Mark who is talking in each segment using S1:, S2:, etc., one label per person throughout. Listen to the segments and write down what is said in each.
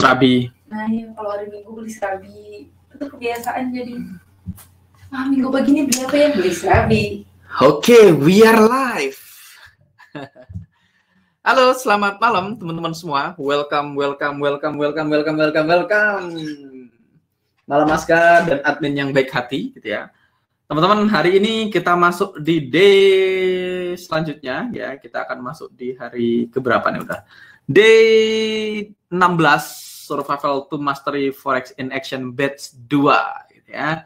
S1: Serabi.
S2: Nah ya, kalau hari Minggu beli serabi itu kebiasaan jadi. Minggu begini beli apa ya? Beli serabi.
S1: Oke, we are live. Halo, selamat malam teman-teman semua. Welcome. Malam Aska dan admin yang baik hati, gitu ya. Teman-teman, hari ini kita masuk di day selanjutnya, ya. Kita akan masuk di hari keberapa nih udah? Day 16 Survival to Mastery Forex in Action Batch 2, gitu ya.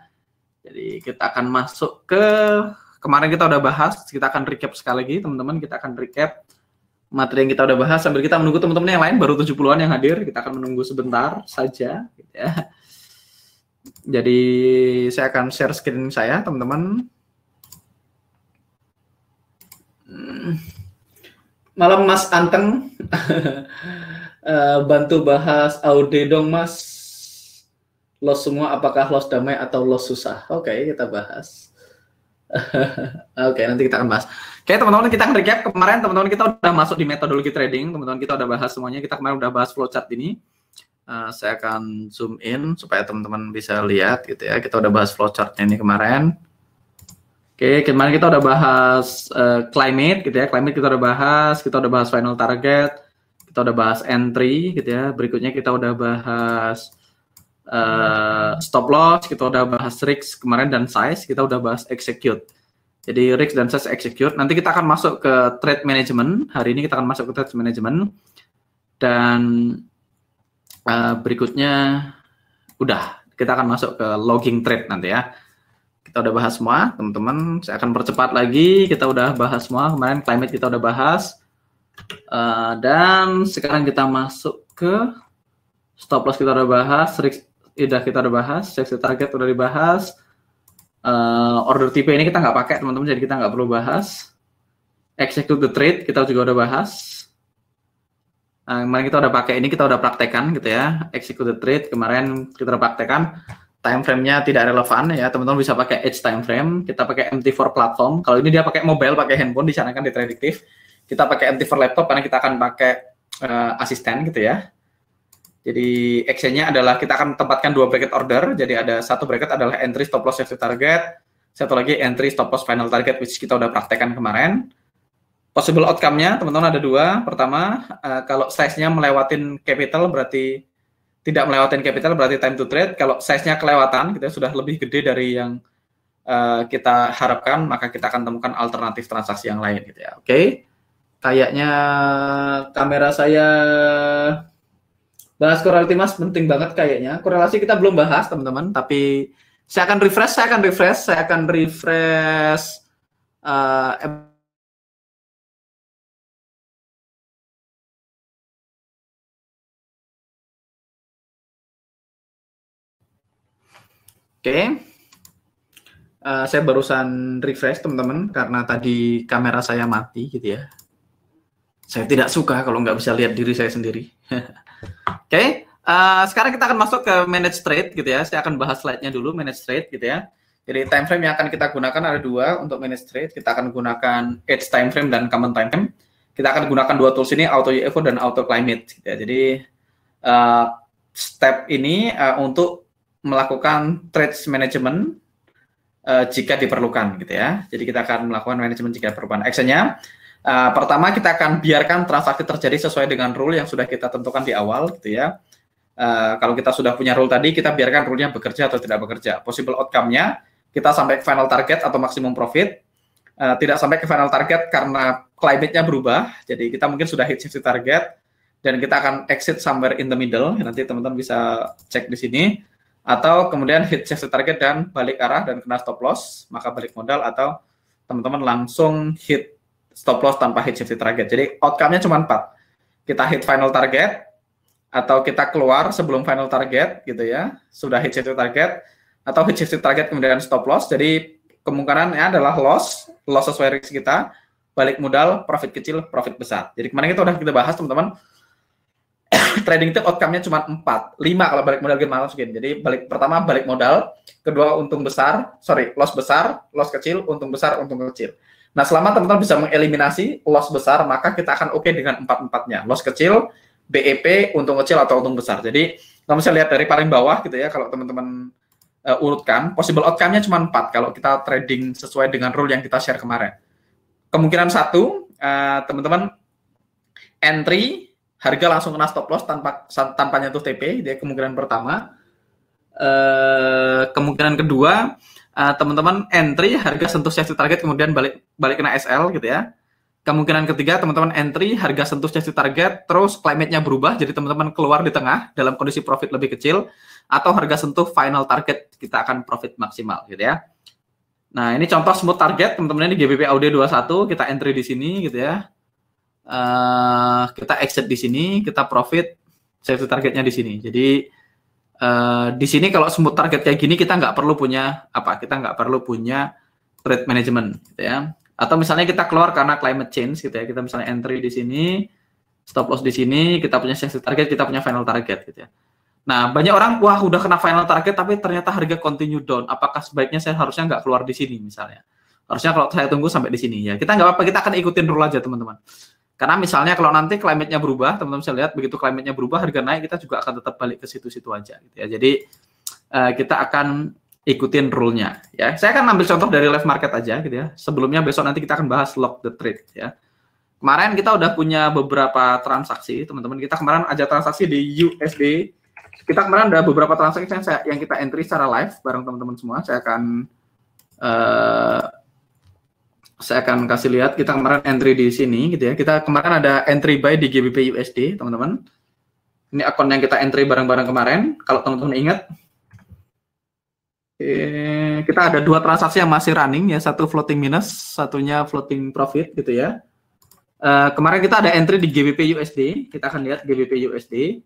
S1: Jadi kita akan masuk ke kemarin kita udah bahas, kita akan recap sekali lagi teman-teman, kita akan recap materi yang kita udah bahas sambil kita menunggu teman-teman yang lain, baru 70-an yang hadir, kita akan menunggu sebentar saja, gitu ya. Jadi saya akan share screen saya, teman-teman. Malam Mas Anteng, bantu bahas Aude dong Mas. Loss semua, apakah loss damai atau loss susah? Oke, kita bahas. Oke, nanti kita akan bahas. Oke, teman-teman, kita akan recap. Kemarin teman-teman kita udah masuk di metodologi trading. Teman-teman kita udah bahas semuanya. Kita kemarin udah bahas flowchart ini. Saya akan zoom in supaya teman-teman bisa lihat gitu ya. Kita udah bahas flowchartnya ini kemarin. Oke, kemarin kita udah bahas climate gitu ya. Climate kita udah bahas final target, kita udah bahas entry gitu ya. Berikutnya kita udah bahas stop loss, kita udah bahas risk kemarin dan size, kita udah bahas execute. Jadi risk dan size execute. Nanti kita akan masuk ke trade management. Hari ini kita akan masuk ke trade management. Dan berikutnya udah kita akan masuk ke logging trade nanti ya. Kita udah bahas semua, teman-teman. Saya akan percepat lagi. Kita udah bahas semua. Kemarin climate kita udah bahas. Dan sekarang kita masuk ke stop loss kita udah bahas, risk kita udah bahas, exit target udah dibahas. Order tipe ini kita nggak pakai, teman-teman. Jadi kita nggak perlu bahas. Execute the trade kita juga udah bahas. Kemarin kita udah pakai ini, kita udah praktekkan gitu ya. Execute the trade kemarin kita udah praktekkan. Time frame-nya tidak relevan ya, teman-teman bisa pakai edge time frame. Kita pakai MT4 platform. Kalau ini dia pakai mobile, pakai handphone, disarankan di Tradictive. Kita pakai MT4 laptop karena kita akan pakai asisten gitu ya. Jadi actionnya adalah kita akan tempatkan dua bracket order. Jadi ada satu bracket adalah entry stop loss exit target, satu lagi entry stop loss final target, which kita udah praktekkan kemarin. Possible outcome-nya teman-teman ada dua. Pertama, kalau size-nya melewatin capital berarti tidak melewatin capital berarti time to trade. Kalau size-nya kelewatan, gitu ya, sudah lebih gede dari yang kita harapkan, maka kita akan temukan alternatif transaksi yang lain, gitu ya. Oke, kayaknya kamera saya bahas korelasi Mas penting banget kayaknya. Korelasi kita belum bahas, teman-teman, tapi saya akan refresh. Oke, saya barusan refresh teman-teman karena tadi kamera saya mati gitu ya. Saya tidak suka kalau nggak bisa lihat diri saya sendiri. Oke, sekarang kita akan masuk ke manage trade gitu ya. Saya akan bahas slide-nya dulu, manage trade gitu ya. Jadi time frame yang akan kita gunakan ada dua untuk manage trade. Kita akan gunakan edge time frame dan common time frame. Kita akan gunakan dua tools ini, auto UFO dan auto climate gitu ya. Jadi step ini untuk melakukan trades management jika diperlukan gitu ya. Jadi kita akan melakukan manajemen jika diperlukan. Actionnya pertama kita akan biarkan transaksi terjadi sesuai dengan rule yang sudah kita tentukan di awal gitu ya. Kalau kita sudah punya rule tadi, kita biarkan rule-nya bekerja atau tidak bekerja. Possible outcome-nya kita sampai ke final target atau maximum profit. Tidak sampai ke final target karena climate-nya berubah. Jadi kita mungkin sudah hit safety target dan kita akan exit somewhere in the middle. Nanti teman-teman bisa cek di sini. Atau kemudian hit safety target dan balik arah dan kena stop loss, maka balik modal, atau teman-teman langsung hit stop loss tanpa hit safety target. Jadi outcome-nya cuma 4. Kita hit final target, atau kita keluar sebelum final target gitu ya, sudah hit safety target, atau hit safety target kemudian stop loss. Jadi kemungkinannya adalah loss sesuai risk kita, balik modal, profit kecil, profit besar. Jadi kemarin itu udah kita bahas teman-teman. Trading tip outcome-nya cuma 4, 5 kalau balik modal gimana masukin. Jadi pertama balik modal, kedua loss besar, loss kecil, untung besar, untung kecil. Nah, selama teman-teman bisa mengeliminasi loss besar, maka kita akan oke dengan 4-4-nya. Loss kecil, BEP, untung kecil atau untung besar. Jadi kalau misalnya lihat dari paling bawah gitu ya, kalau teman-teman urutkan, possible outcome-nya cuma 4 kalau kita trading sesuai dengan rule yang kita share kemarin. Kemungkinan satu, teman-teman entry, harga langsung kena stop loss tanpa nyentuh TP, dia kemungkinan pertama. Kemungkinan kedua, teman-teman entry, harga sentuh safety target, kemudian balik kena SL gitu ya. Kemungkinan ketiga, teman-teman entry, harga sentuh safety target, terus climate-nya berubah, jadi teman-teman keluar di tengah dalam kondisi profit lebih kecil, atau harga sentuh final target, kita akan profit maksimal gitu ya. Nah, ini contoh smooth target, teman-teman, ini GBP AUD 21, kita entry di sini gitu ya. Kita exit di sini, kita profit, safety targetnya di sini. Jadi di sini kalau smooth target kayak gini kita nggak perlu punya trade management gitu ya. Atau misalnya kita keluar karena climate change gitu ya, kita misalnya entry di sini, stop loss di sini, kita punya safety target, kita punya final target gitu ya. Nah, banyak orang, wah udah kena final target tapi ternyata harga continue down, apakah sebaiknya saya harusnya nggak keluar di sini misalnya. Harusnya kalau saya tunggu sampai di sini ya. Kita nggak apa-apa, kita akan ikutin rule aja teman-teman. Karena misalnya kalau nanti climate-nya berubah, teman-teman bisa lihat begitu climate-nya berubah, harga naik, kita juga akan tetap balik ke situ-situ aja gitu ya. Jadi kita akan ikutin rule-nya ya. Saya akan ambil contoh dari live market aja gitu ya. Sebelumnya besok nanti kita akan bahas lock the trade ya. Kemarin kita udah punya beberapa transaksi, teman-teman. Kita kemarin aja transaksi di USD. Kita kemarin ada beberapa transaksi yang kita entry secara live bareng teman-teman semua. Saya akan kasih lihat, kita kemarin entry di sini gitu ya. Kita kemarin ada entry buy di GBP USD, teman-teman. Ini akun yang kita entry bareng-bareng kemarin. Kalau teman-teman ingat, kita ada 2 transaksi yang masih running ya, satu floating minus, satunya floating profit gitu ya. Kemarin kita ada entry di GBP USD, kita akan lihat GBP USD.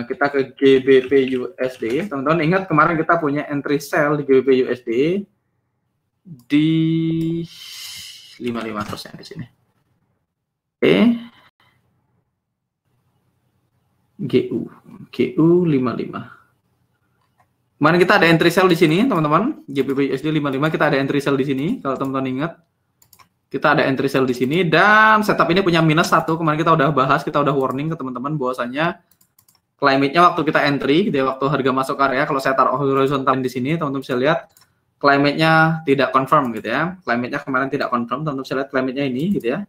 S1: Kita ke GBP USD, teman-teman ingat kemarin kita punya entry sell di GBP USD di 55% di sini. Oke. GU 55. Kemarin kita ada entry sell di sini, teman-teman. GBP USD 55 kita ada entry sell di sini. Kalau teman-teman ingat, kita ada entry sell di sini dan setup ini punya minus 1. Kemarin kita udah bahas, kita udah warning ke teman-teman bahwasanya climate-nya waktu kita entry, gitu ya, waktu harga masuk area, kalau saya taruh horizontal di sini, teman-teman bisa lihat climate-nya tidak confirm gitu ya. Climate-nya kemarin tidak confirm, teman-teman bisa lihat climate-nya ini gitu ya.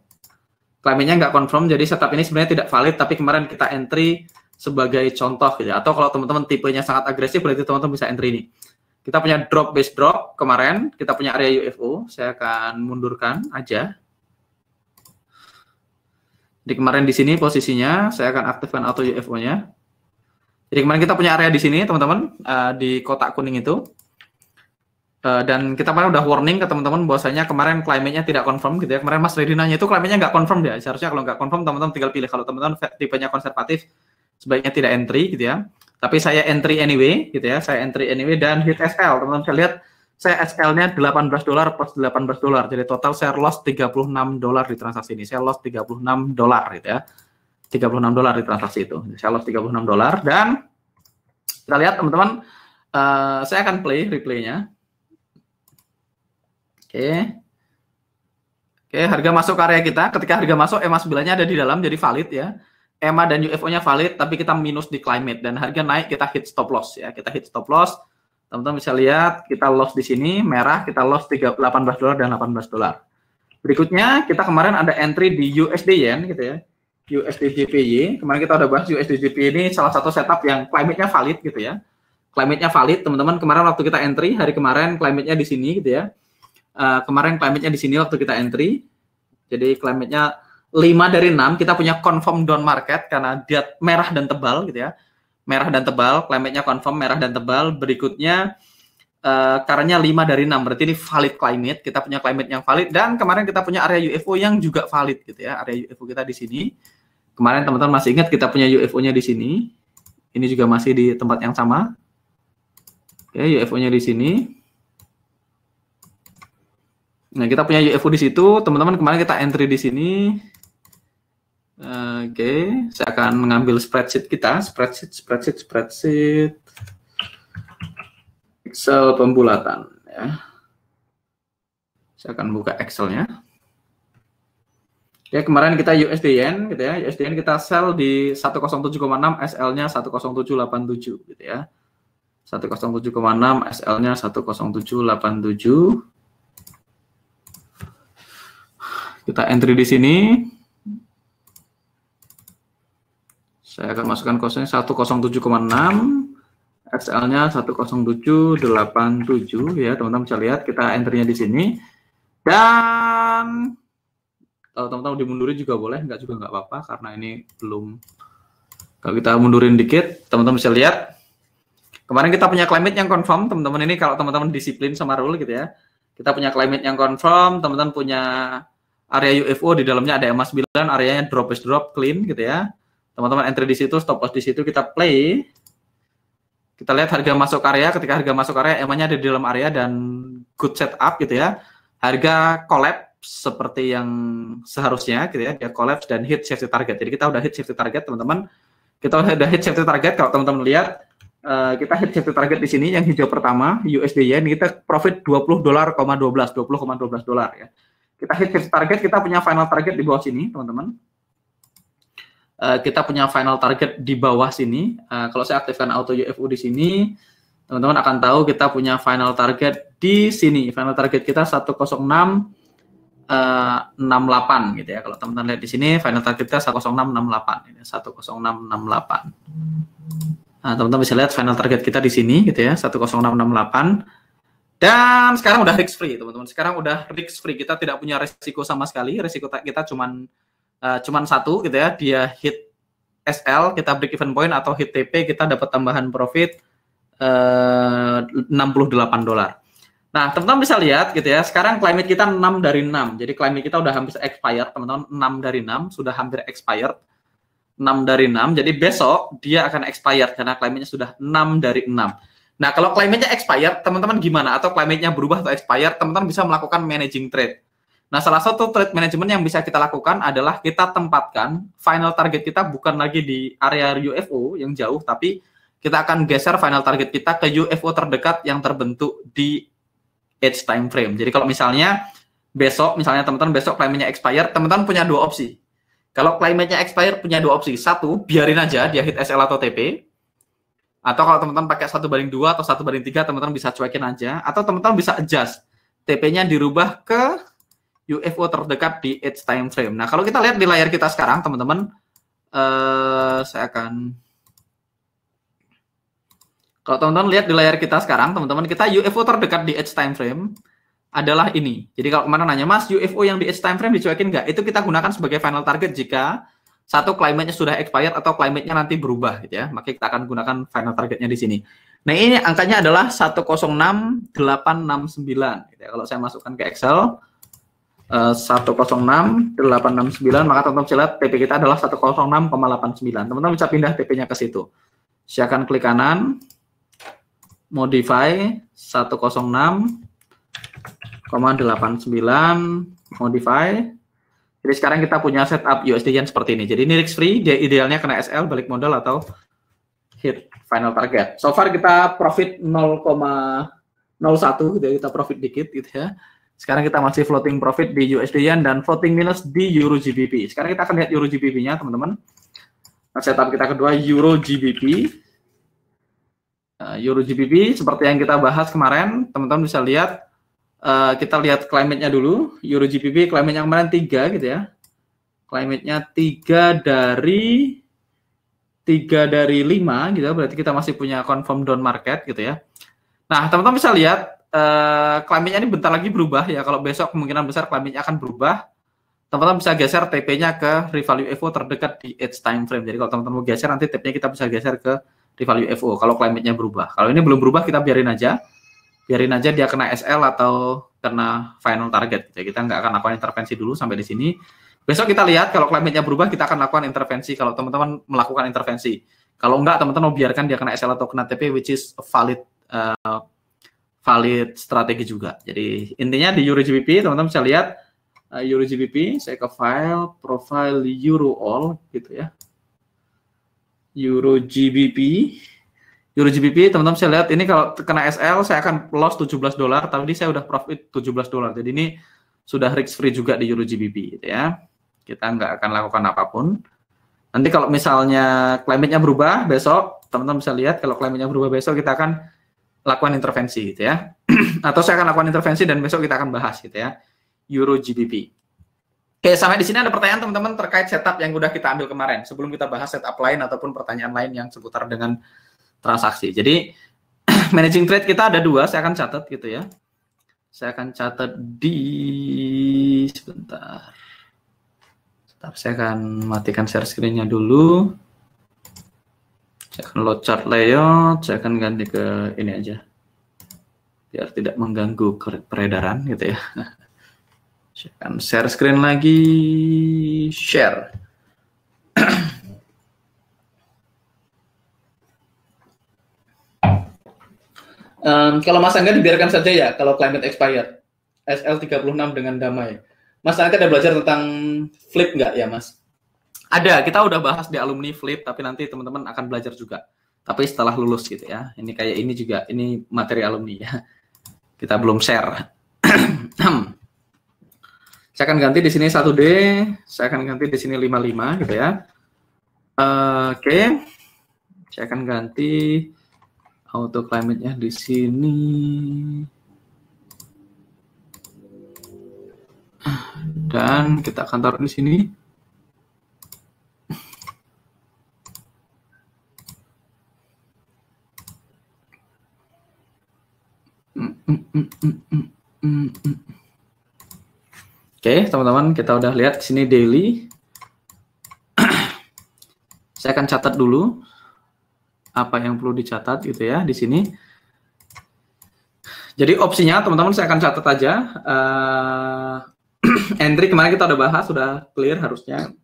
S1: Climate-nya nggak confirm, jadi setup ini sebenarnya tidak valid, tapi kemarin kita entry sebagai contoh gitu ya. Atau kalau teman-teman tipenya sangat agresif, berarti teman-teman bisa entry ini. Kita punya drop base drop kemarin, kita punya area UFO. Saya akan mundurkan aja. Jadi kemarin di sini posisinya, saya akan aktifkan auto UFO-nya. Jadi kemarin kita punya area di sini, teman-teman, di kotak kuning itu. Dan kita kemarin udah warning ke teman-teman bahwasanya kemarin climate-nya tidak confirm gitu ya. Kemarin Mas Reddy nanya itu climate-nya nggak confirm ya. Seharusnya kalau nggak confirm, teman-teman tinggal pilih. Kalau teman-teman tipenya konservatif, sebaiknya tidak entry gitu ya. Tapi saya entry anyway gitu ya. Saya entry anyway dan hit SL. Teman-teman bisa lihat saya SL-nya $18 plus $18. Jadi total saya loss $36 di transaksi ini. Saya loss $36 gitu ya. $36 di transaksi itu. Saya loss $36 dan kita lihat teman-teman, saya akan replay-nya. Oke, harga masuk area kita. Ketika harga masuk, EMA 9-nya ada di dalam, jadi valid ya. EMA dan UFO-nya valid, tapi kita minus di climate dan harga naik, kita hit stop loss ya. Kita hit stop loss. Teman-teman bisa lihat, kita loss di sini merah, kita loss $18 dan $18. Berikutnya, kita kemarin ada entry di USD Yen gitu ya. USD JPY. Kemarin kita udah bahas USD JPY ini salah satu setup yang climate-nya valid gitu ya. Climate-nya valid, teman-teman. Kemarin waktu kita entry, hari kemarin climate-nya di sini gitu ya. Kemarin climate-nya di sini waktu kita entry. Jadi climate-nya 5 dari 6, kita punya confirm down market karena dia merah dan tebal gitu ya. Merah dan tebal, climate-nya confirm merah dan tebal. Berikutnya karena 5 dari 6, berarti ini valid climate. Kita punya climate yang valid dan kemarin kita punya area UFO yang juga valid gitu ya. Area UFO kita di sini. Kemarin teman-teman masih ingat kita punya UFO-nya di sini. Ini juga masih di tempat yang sama. Oke, UFO-nya di sini. Nah, kita punya UFO di situ, teman-teman. Kemarin kita entry di sini. Oke, saya akan mengambil spreadsheet kita, spreadsheet Excel pembulatan ya. Saya akan buka Excel-nya. Ya, kemarin kita USD Yen gitu ya. USD Yen kita sell di 107,6, SL-nya 10787 gitu ya. 107,6, SL-nya 10787. Kita entry di sini. Saya akan masukkan cost-nya 107,6, SL-nya 10787 ya, teman-teman bisa lihat kita entry-nya di sini. Dan kalau teman-teman dimundurin juga boleh, enggak juga nggak apa-apa karena ini belum. Kalau kita mundurin dikit, teman-teman bisa lihat. Kemarin kita punya climate yang confirm, teman-teman ini kalau teman-teman disiplin sama rule gitu ya. Kita punya climate yang confirm, teman-teman punya area UFO di dalamnya ada EMA 9, areanya drop is drop clean gitu ya. Teman-teman entry di situ, stop loss di situ, kita play. Kita lihat harga masuk area, ketika harga masuk area EMA-nya ada di dalam area dan good setup gitu ya. Harga collapse seperti yang seharusnya gitu ya, dia collapse dan hit safety target. Jadi kita udah hit safety target, teman-teman. Kita udah hit safety target. Kalau teman-teman lihat, kita hit safety target di sini yang hijau pertama USD Yen, kita profit $20,12 ya. Kita hit safety target, kita punya final target di bawah sini, teman-teman. Kita punya final target di bawah sini. Kalau saya aktifkan auto UFO di sini, teman-teman akan tahu kita punya final target di sini. Final target kita 10668 gitu ya. Kalau teman-teman lihat di sini final target kita 10668 ini 10668. Nah, teman-teman bisa lihat final target kita di sini gitu ya, 10668. Dan sekarang udah risk free, teman-teman. Sekarang udah risk free. Kita tidak punya resiko sama sekali. Resiko kita cuman satu gitu ya. Dia hit SL, kita break even point atau hit TP, kita dapat tambahan profit $68. Nah, teman-teman bisa lihat gitu ya, sekarang climate kita 6 dari 6. Jadi climate kita udah hampir expired, teman-teman. 6 dari 6 sudah hampir expired. 6 dari 6. Jadi besok dia akan expired karena climate-nya sudah 6 dari 6. Nah, kalau climate-nya expired, teman-teman gimana? Atau climate-nya berubah atau expired, teman-teman bisa melakukan managing trade. Nah, salah satu trade management yang bisa kita lakukan adalah kita tempatkan final target kita bukan lagi di area UFO yang jauh, tapi kita akan geser final target kita ke UFO terdekat yang terbentuk di edge time frame. Jadi kalau misalnya besok, misalnya teman-teman besok climate-nya expired, teman-teman punya dua opsi. Kalau climate-nya expired punya dua opsi. Satu, biarin aja dia hit SL atau TP. Atau kalau teman-teman pakai 1/2 atau 1/3, teman-teman bisa cuekin aja. Atau teman-teman bisa adjust. TP-nya dirubah ke UFO terdekat di edge time frame. Nah, kalau kita lihat di layar kita sekarang, teman-teman, kalau teman-teman lihat di layar kita sekarang, teman-teman, kita UFO terdekat di edge time frame adalah ini. Jadi kalau kemana nanya, Mas, UFO yang di edge time frame dicuekin nggak? Itu kita gunakan sebagai final target jika satu climate-nya sudah expired atau climate-nya nanti berubah, gitu ya. Maka kita akan gunakan final targetnya di sini. Nah, ini angkanya adalah 106.869. Gitu ya. Kalau saya masukkan ke Excel, 106.869, maka teman-teman bisa lihat TP kita adalah 106,89. Teman-teman bisa pindah TP-nya ke situ. Silakan klik kanan, modify 106,89, modify. Jadi sekarang kita punya setup USD Yen seperti ini. Jadi ini risk free, dia idealnya kena SL, balik modal atau hit final target. So far kita profit 0,01 gitu ya, kita profit dikit gitu ya. Sekarang kita masih floating profit di USD Yen dan floating minus di Euro GBP. Sekarang kita akan lihat Euro GBP-nya, teman-teman. Nah, setup kita kedua Euro GBP. Euro GBP seperti yang kita bahas kemarin, teman-teman bisa lihat. Kita lihat climate-nya dulu. Euro GBP climate yang kemarin 3 gitu ya. Climate-nya 3 dari 5 gitu ya. Berarti kita masih punya confirm down market gitu ya. Nah, teman-teman bisa lihat climate-nya ini bentar lagi berubah ya. Kalau besok kemungkinan besar climate-nya akan berubah. Teman-teman bisa geser TP-nya ke rival UFO terdekat di edge time frame. Jadi kalau teman-teman mau geser, nanti TP-nya kita bisa geser ke rival UFO kalau climate-nya berubah. Kalau ini belum berubah, kita biarin aja. Biarin aja dia kena SL atau kena final target. Jadi kita nggak akan lakukan intervensi dulu sampai di sini. Besok kita lihat kalau climate-nya berubah, kita akan lakukan intervensi kalau teman-teman melakukan intervensi. Kalau enggak, teman-teman mau biarkan dia kena SL atau kena TP, which is valid strategi juga. Jadi intinya di Euro GBP, teman-teman bisa lihat Euro GBP, saya ke file, profile Euro all gitu ya. Euro GBP, teman-teman bisa lihat ini kalau kena SL saya akan loss $17, tadi saya udah profit $17. Jadi ini sudah risk free juga di Euro GBP gitu ya. Kita nggak akan lakukan apapun. Nanti kalau misalnya climate-nya berubah besok, teman-teman bisa lihat kalau climate-nya berubah besok kita akan lakukan intervensi gitu ya. Atau saya akan lakukan intervensi dan besok kita akan bahas gitu ya. Euro GBP. Oke, sampai di sini ada pertanyaan teman-teman terkait setup yang udah kita ambil kemarin. Sebelum kita bahas setup lain ataupun pertanyaan lain yang seputar dengan transaksi. Jadi managing trade kita ada 2, saya akan catat gitu ya. Saya akan catat di sebentar. Saya akan matikan share screen-nya dulu. Saya akan load chart layout, saya akan ganti ke ini aja. Biar tidak mengganggu peredaran gitu ya. Saya akan share screen lagi, share. Kalau Mas Angga dibiarkan saja ya, kalau climate expired. SL36 dengan damai. Mas Angga ada belajar tentang flip nggak ya, Mas? Ada, kita udah bahas di alumni flip, tapi nanti teman-teman akan belajar juga. Tapi setelah lulus gitu ya. Ini kayak ini juga, ini materi alumni ya. Kita belum share. Saya akan ganti di sini 1D, saya akan ganti di sini 55 gitu ya. Oke. Saya akan ganti auto climate-nya di sini. Dan kita akan taruh di sini. Oke, teman-teman, kita udah lihat di sini daily. Saya akan catat dulu apa yang perlu dicatat gitu ya di sini. Jadi opsinya teman-teman saya akan catat aja. Entry kemarin kita udah bahas, sudah clear harusnya.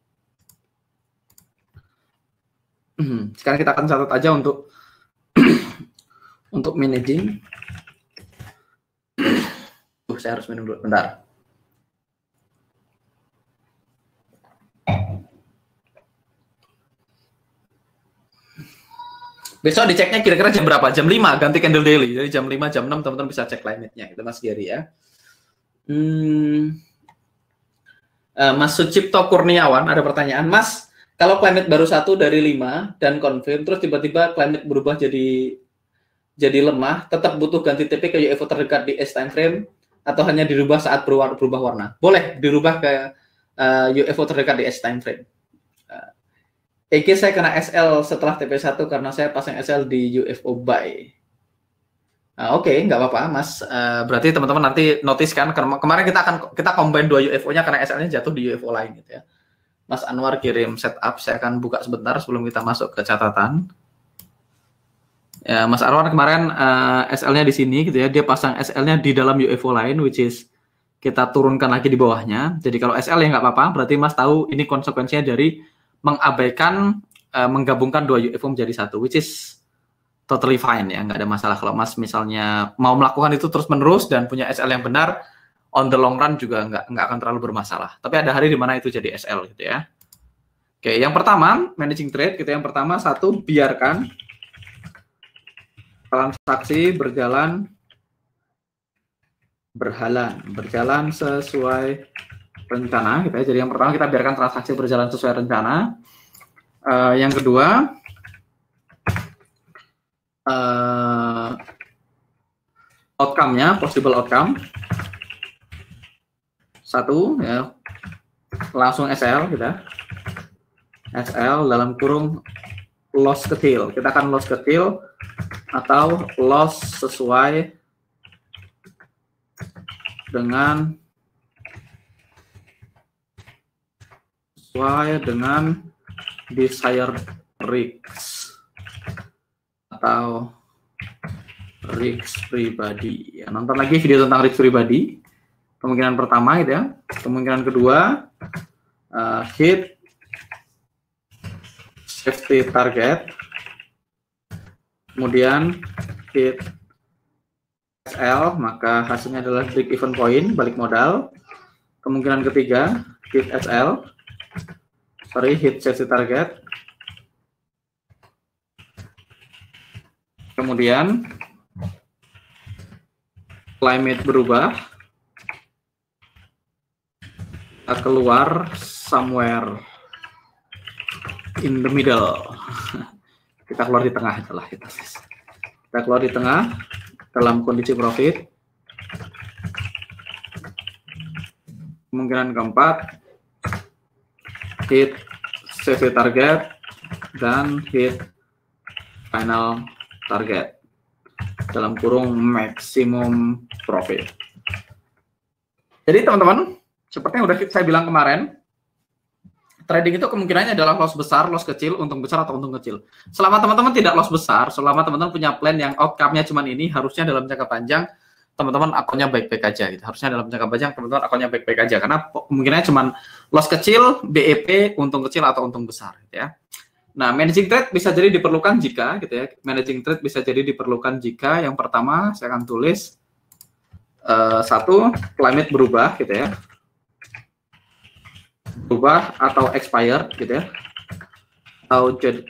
S1: Sekarang kita akan catat aja untuk untuk managing. Saya harus minum dulu, bentar. Besok diceknya kira-kira jam berapa? Jam 5 ganti candle daily. Jadi jam 5, jam 6 teman-teman bisa cek climate-nya. Itu Mas Gary ya. Mas Sucipto Kurniawan ada pertanyaan. Mas, kalau climate baru 1 dari 5 dan confirm, terus tiba-tiba climate berubah jadi lemah, tetap butuh ganti TP ke UFO terdekat di S time frame atau hanya dirubah saat berubah warna? Boleh dirubah ke UFO terdekat di S time frame. Saya kena SL setelah TP1 karena saya pasang SL di UFO buy. Oke, nggak apa-apa, Mas. Berarti teman-teman nanti notice kan, kemarin kita combine 2 UFO-nya karena SL-nya jatuh di UFO lain gitu ya. Mas Anwar kirim setup, saya akan buka sebentar sebelum kita masuk ke catatan. Ya, Mas Anwar kemarin SL-nya di sini gitu ya, dia pasang SL-nya di dalam UFO lain, which is kita turunkan lagi di bawahnya. Jadi kalau SL ya nggak apa-apa, berarti Mas tahu ini konsekuensinya dari mengabaikan menggabungkan 2 UFO menjadi 1, which is totally fine ya, nggak ada masalah. Kalau Mas misalnya mau melakukan itu terus-menerus dan punya SL yang benar, on the long run juga nggak akan terlalu bermasalah. Tapi ada hari di mana itu jadi SL gitu ya. Oke, yang pertama managing trade gitu. Yang pertama, 1, biarkan transaksi berjalan sesuai rencana gitu ya. Jadi yang pertama kita biarkan transaksi berjalan sesuai rencana. Yang kedua, outcome-nya, possible outcome. 1 ya, langsung SL kita. SL dalam kurung loss kecil. Kita akan loss kecil atau loss sesuai dengan desired risk atau risk pribadi. Ya, nonton lagi video tentang risk pribadi. Kemungkinan pertama gitu ya. Kemungkinan kedua, hit safety target. Kemudian hit SL, maka hasilnya adalah break even point, balik modal. Kemungkinan ketiga, hit SL. Hit safety target. Kemudian climate berubah, keluar somewhere in the middle. Kita keluar di tengah itulah kita. Kita keluar di tengah dalam kondisi profit. Kemungkinan keempat, hit save target dan hit final target dalam kurung maximum profit. Jadi teman-teman, seperti yang udah saya bilang kemarin, trading itu kemungkinannya adalah loss besar, loss kecil, untung besar atau untung kecil. Selama teman-teman tidak loss besar, selama teman-teman punya plan yang outcome-nya cuma ini, harusnya dalam jangka panjang teman-teman akunnya baik-baik aja gitu. Harusnya dalam jangka panjang teman-teman akunnya baik-baik aja karena kemungkinannya cuma loss kecil, BEP, untung kecil atau untung besar gitu ya. Nah, managing trade bisa jadi diperlukan jika gitu ya. Managing trade bisa jadi diperlukan jika yang pertama saya akan tulis satu, climate berubah gitu ya. Berubah atau expired gitu ya. Atau jadi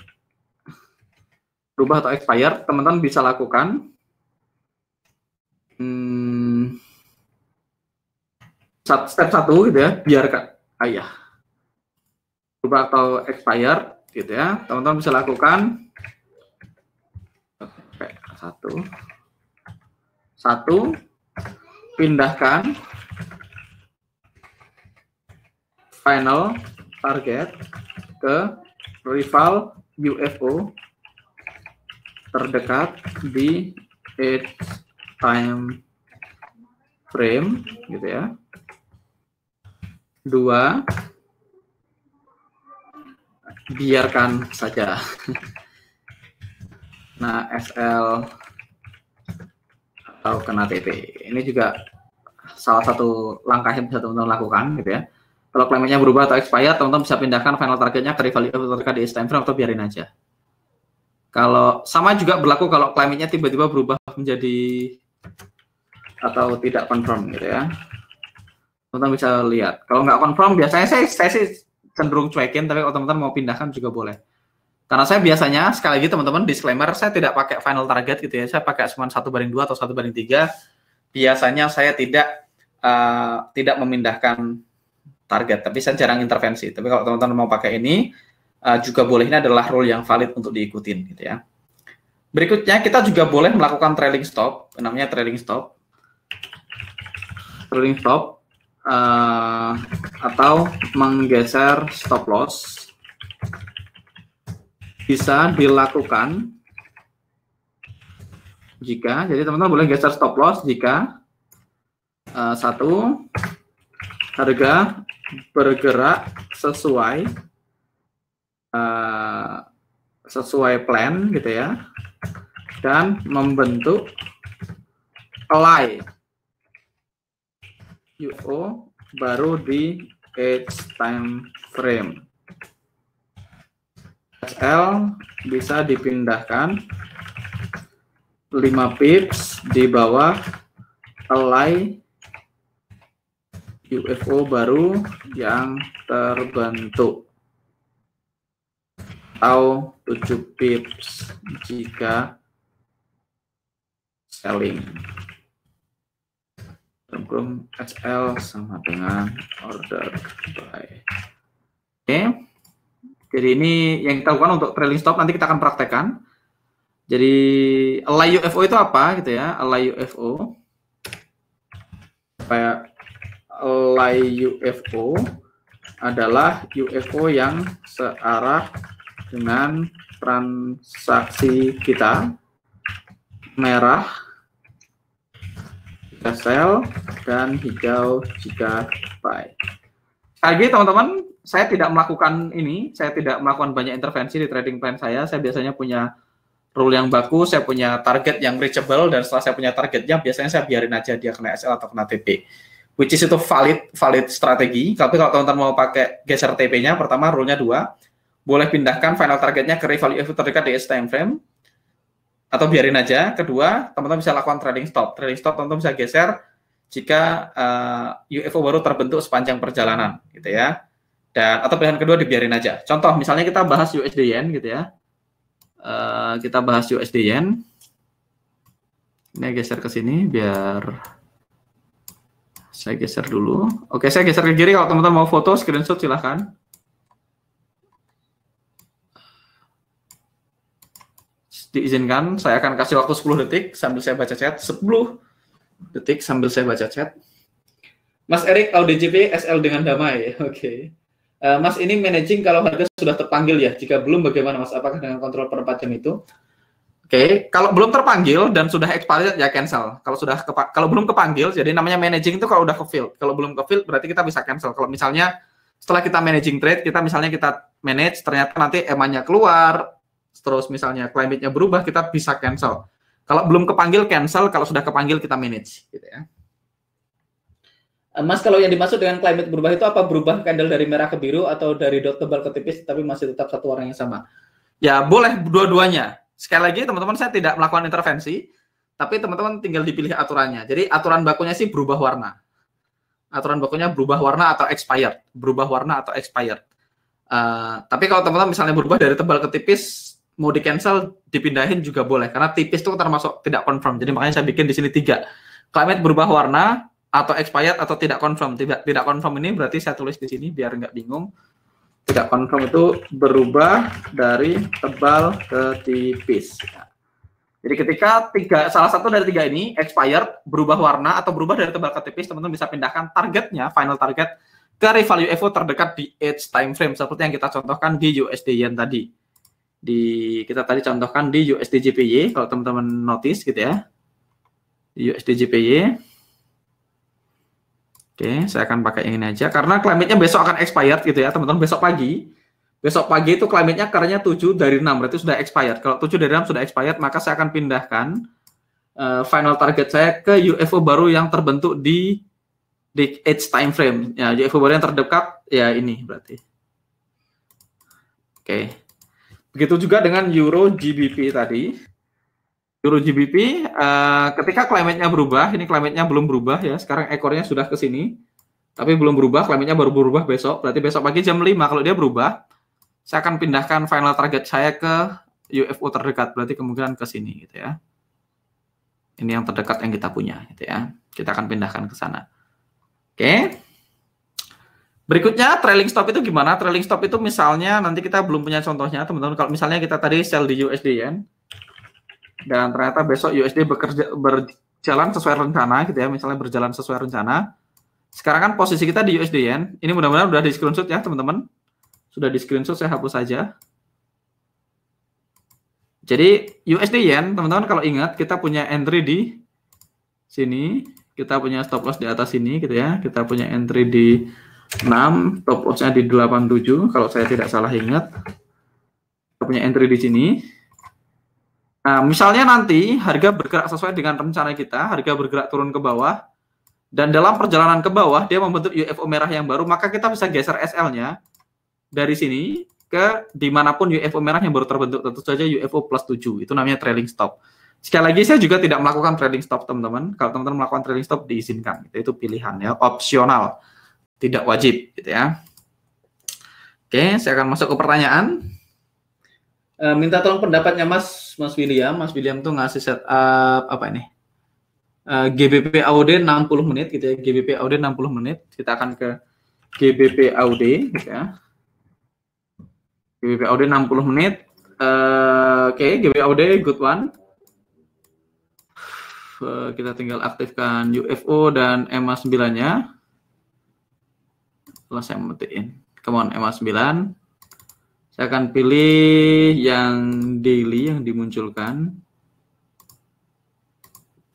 S1: berubah atau expired, teman-teman bisa lakukan step 1 gitu ya, biarkan berubah atau expired gitu ya, teman-teman bisa lakukan satu, pindahkan final target ke rival UFO terdekat di time frame gitu ya. 2, biarkan saja. Nah, SL atau kena TP. Ini juga salah satu langkah yang bisa teman-teman lakukan gitu ya. Kalau climate-nya berubah atau expired, teman-teman bisa pindahkan final targetnya ke rival terdekat di time frame atau biarin aja. Kalau sama juga berlaku kalau climate-nya tiba-tiba berubah menjadi atau tidak confirm gitu ya. Teman-teman bisa lihat. Kalau nggak confirm biasanya saya sih cenderung cuekin, tapi kalau teman-teman mau pindahkan juga boleh. Karena saya biasanya sekali lagi teman-teman disclaimer, saya tidak pakai final target gitu ya. Saya pakai cuma 1/2 atau 1/3. Biasanya saya tidak memindahkan target, tapi saya jarang intervensi. Tapi kalau teman-teman mau pakai ini juga boleh, ini adalah rule yang valid untuk diikutin gitu ya. Berikutnya kita juga boleh melakukan trailing stop, namanya trailing stop. Trailing stop atau menggeser stop loss bisa dilakukan jika, jadi teman-teman boleh geser stop loss jika satu, harga bergerak sesuai plan gitu ya, dan membentuk ally UFO baru di time frame. SL bisa dipindahkan 5 pips di bawah ally UFO baru yang terbentuk, atau 7 pips jika selling. Sebelum SL sama dengan order buy. Oke. Jadi ini yang kita lakukan untuk trailing stop, nanti kita akan praktekkan. Jadi ally UFO itu apa gitu ya? Ally UFO kayak ally UFO adalah UFO yang searah dengan transaksi kita, merah jika sell dan hijau jika buy. Lagi teman-teman, saya tidak melakukan ini, saya tidak melakukan banyak intervensi di trading plan saya. Saya biasanya punya rule yang baku, saya punya target yang reachable, dan setelah saya punya targetnya, biasanya saya biarin aja dia kena SL atau kena TP. Which is itu valid strategi. Tapi kalau teman-teman mau pakai geser TP-nya, pertama rule-nya 2, boleh pindahkan final targetnya ke rival UFO terdekat di time frame, atau biarin aja. Kedua, teman-teman bisa lakukan trading stop. Trading stop teman-teman bisa geser jika UFO baru terbentuk sepanjang perjalanan, gitu ya. Dan atau pilihan kedua dibiarin aja. Contoh, misalnya kita bahas USD Yen, gitu ya. Kita bahas USD Yen. Ini geser ke sini biar Saya geser dulu. Oke, saya geser ke kiri. Kalau teman-teman mau foto, screenshot silahkan. Diizinkan, saya akan kasih waktu 10 detik sambil saya baca chat. 10 detik sambil saya baca chat. Mas Erik, AudiGP SL dengan damai. Oke. Mas, ini managing kalau harga sudah terpanggil ya? Jika belum, bagaimana Mas? Apakah dengan kontrol per 4 jam itu? Oke, kalau belum terpanggil dan sudah expired ya cancel. Kalau belum kepanggil, jadi namanya managing itu kalau udah ke-fill. Kalau belum ke-fill berarti kita bisa cancel. Kalau misalnya setelah kita managing trade, kita manage, ternyata nanti EMA-nya keluar, terus misalnya climate-nya berubah, kita bisa cancel. Kalau belum kepanggil cancel, kalau sudah kepanggil kita manage, gitu ya. Mas, kalau yang dimaksud dengan climate berubah itu apa? Berubah candle dari merah ke biru atau dari dot tebal ke tipis tapi masih tetap satu warna yang sama? Ya, boleh dua-duanya. Sekali lagi, teman-teman, saya tidak melakukan intervensi, tapi teman-teman tinggal dipilih aturannya. Jadi, aturan bakunya sih berubah warna. Aturan bakunya berubah warna atau expired. Berubah warna atau expired. Tapi kalau teman-teman misalnya berubah dari tebal ke tipis, mau di-cancel, dipindahin juga boleh. Karena tipis itu termasuk tidak confirm. Jadi, makanya saya bikin di sini 3. Climate berubah warna, atau expired, atau tidak confirm. Tidak confirm ini berarti saya tulis di sini, biar nggak bingung. Tidak confirm itu berubah dari tebal ke tipis. Jadi ketika salah satu dari 3 ini expired, berubah warna atau berubah dari tebal ke tipis, teman-teman bisa pindahkan targetnya, final target ke rival UFO terdekat di edge time frame seperti yang kita contohkan di USD Yen tadi. Kita tadi contohkan di USD JPY, kalau teman-teman notice gitu ya. Di USD JPY. Oke, saya akan pakai yang ini aja karena climate-nya besok akan expired gitu ya, teman-teman. Besok pagi itu climate-nya karenya 7 dari 6, berarti sudah expired. Kalau 7 dari 6 sudah expired, maka saya akan pindahkan final target saya ke UFO baru yang terbentuk di edge time frame. Ya, UFO baru yang terdekat ya ini berarti. Oke. Begitu juga dengan Euro GBP tadi. Euro GBP, ketika climate-nya berubah, ini climate-nya belum berubah ya, sekarang ekornya sudah ke sini, tapi belum berubah, climate-nya baru berubah besok, berarti besok pagi jam 5, kalau dia berubah, saya akan pindahkan final target saya ke UFO terdekat, berarti kemungkinan ke sini gitu ya. Ini yang terdekat yang kita punya gitu ya, kita akan pindahkan ke sana. Oke. Berikutnya, trailing stop itu gimana? Trailing stop itu misalnya, nanti kita belum punya contohnya, teman-teman, kalau misalnya kita tadi sell di USD Yen, dan ternyata besok USD berjalan sesuai rencana gitu ya, misalnya berjalan sesuai rencana. Sekarang kan posisi kita di USD Yen, ini mudah-mudahan udah di screenshot ya teman-teman. Sudah di screenshot, saya hapus saja. Jadi USD Yen, teman-teman kalau ingat kita punya entry di sini, kita punya stop loss di atas sini gitu ya. Kita punya entry di 6, stop loss-nya di 87 kalau saya tidak salah ingat. Kita punya entry di sini. Nah, misalnya nanti harga bergerak sesuai dengan rencana kita, harga bergerak turun ke bawah, dan dalam perjalanan ke bawah, dia membentuk UFO merah yang baru, maka kita bisa geser SL-nya dari sini ke dimanapun UFO merah yang baru terbentuk, tentu saja UFO plus 7, itu namanya trailing stop. Sekali lagi, saya juga tidak melakukan trailing stop, teman-teman. Kalau teman-teman melakukan trailing stop, diizinkan. Itu pilihan, ya, opsional, tidak wajib, gitu ya. Oke, saya akan masuk ke pertanyaan. Minta tolong pendapatnya Mas William. Mas William tuh ngasih setup apa ini? GBP AUD 60 menit gitu ya. GBP AUD 60 menit. Kita akan ke GBP AUD gitu ya. GBP AUD 60 menit. Oke, GBP AUD good one. Kita tinggal aktifkan UFO dan EMA 9-nya. Setelah saya memetiin. Come on, EMA 9. Saya akan pilih yang daily yang dimunculkan.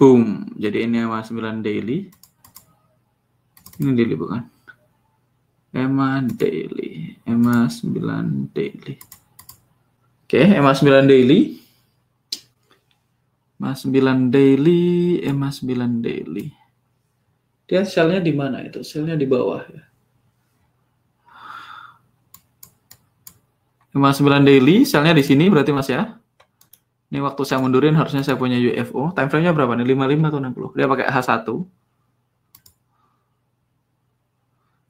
S1: Boom. Jadi ini EMA 9 daily. Ini daily bukan? EMA daily. EMA 9 daily. Oke, EMA 9 daily. EMA 9 daily. EMA 9 daily. Dia sel-nya di mana itu? Sel-nya di bawah ya. EMA 9 daily, selnya di sini berarti Mas ya. Ini waktu saya mundurin harusnya saya punya UFO. Time frame-nya berapa nih? 55 atau 60? Dia pakai H1.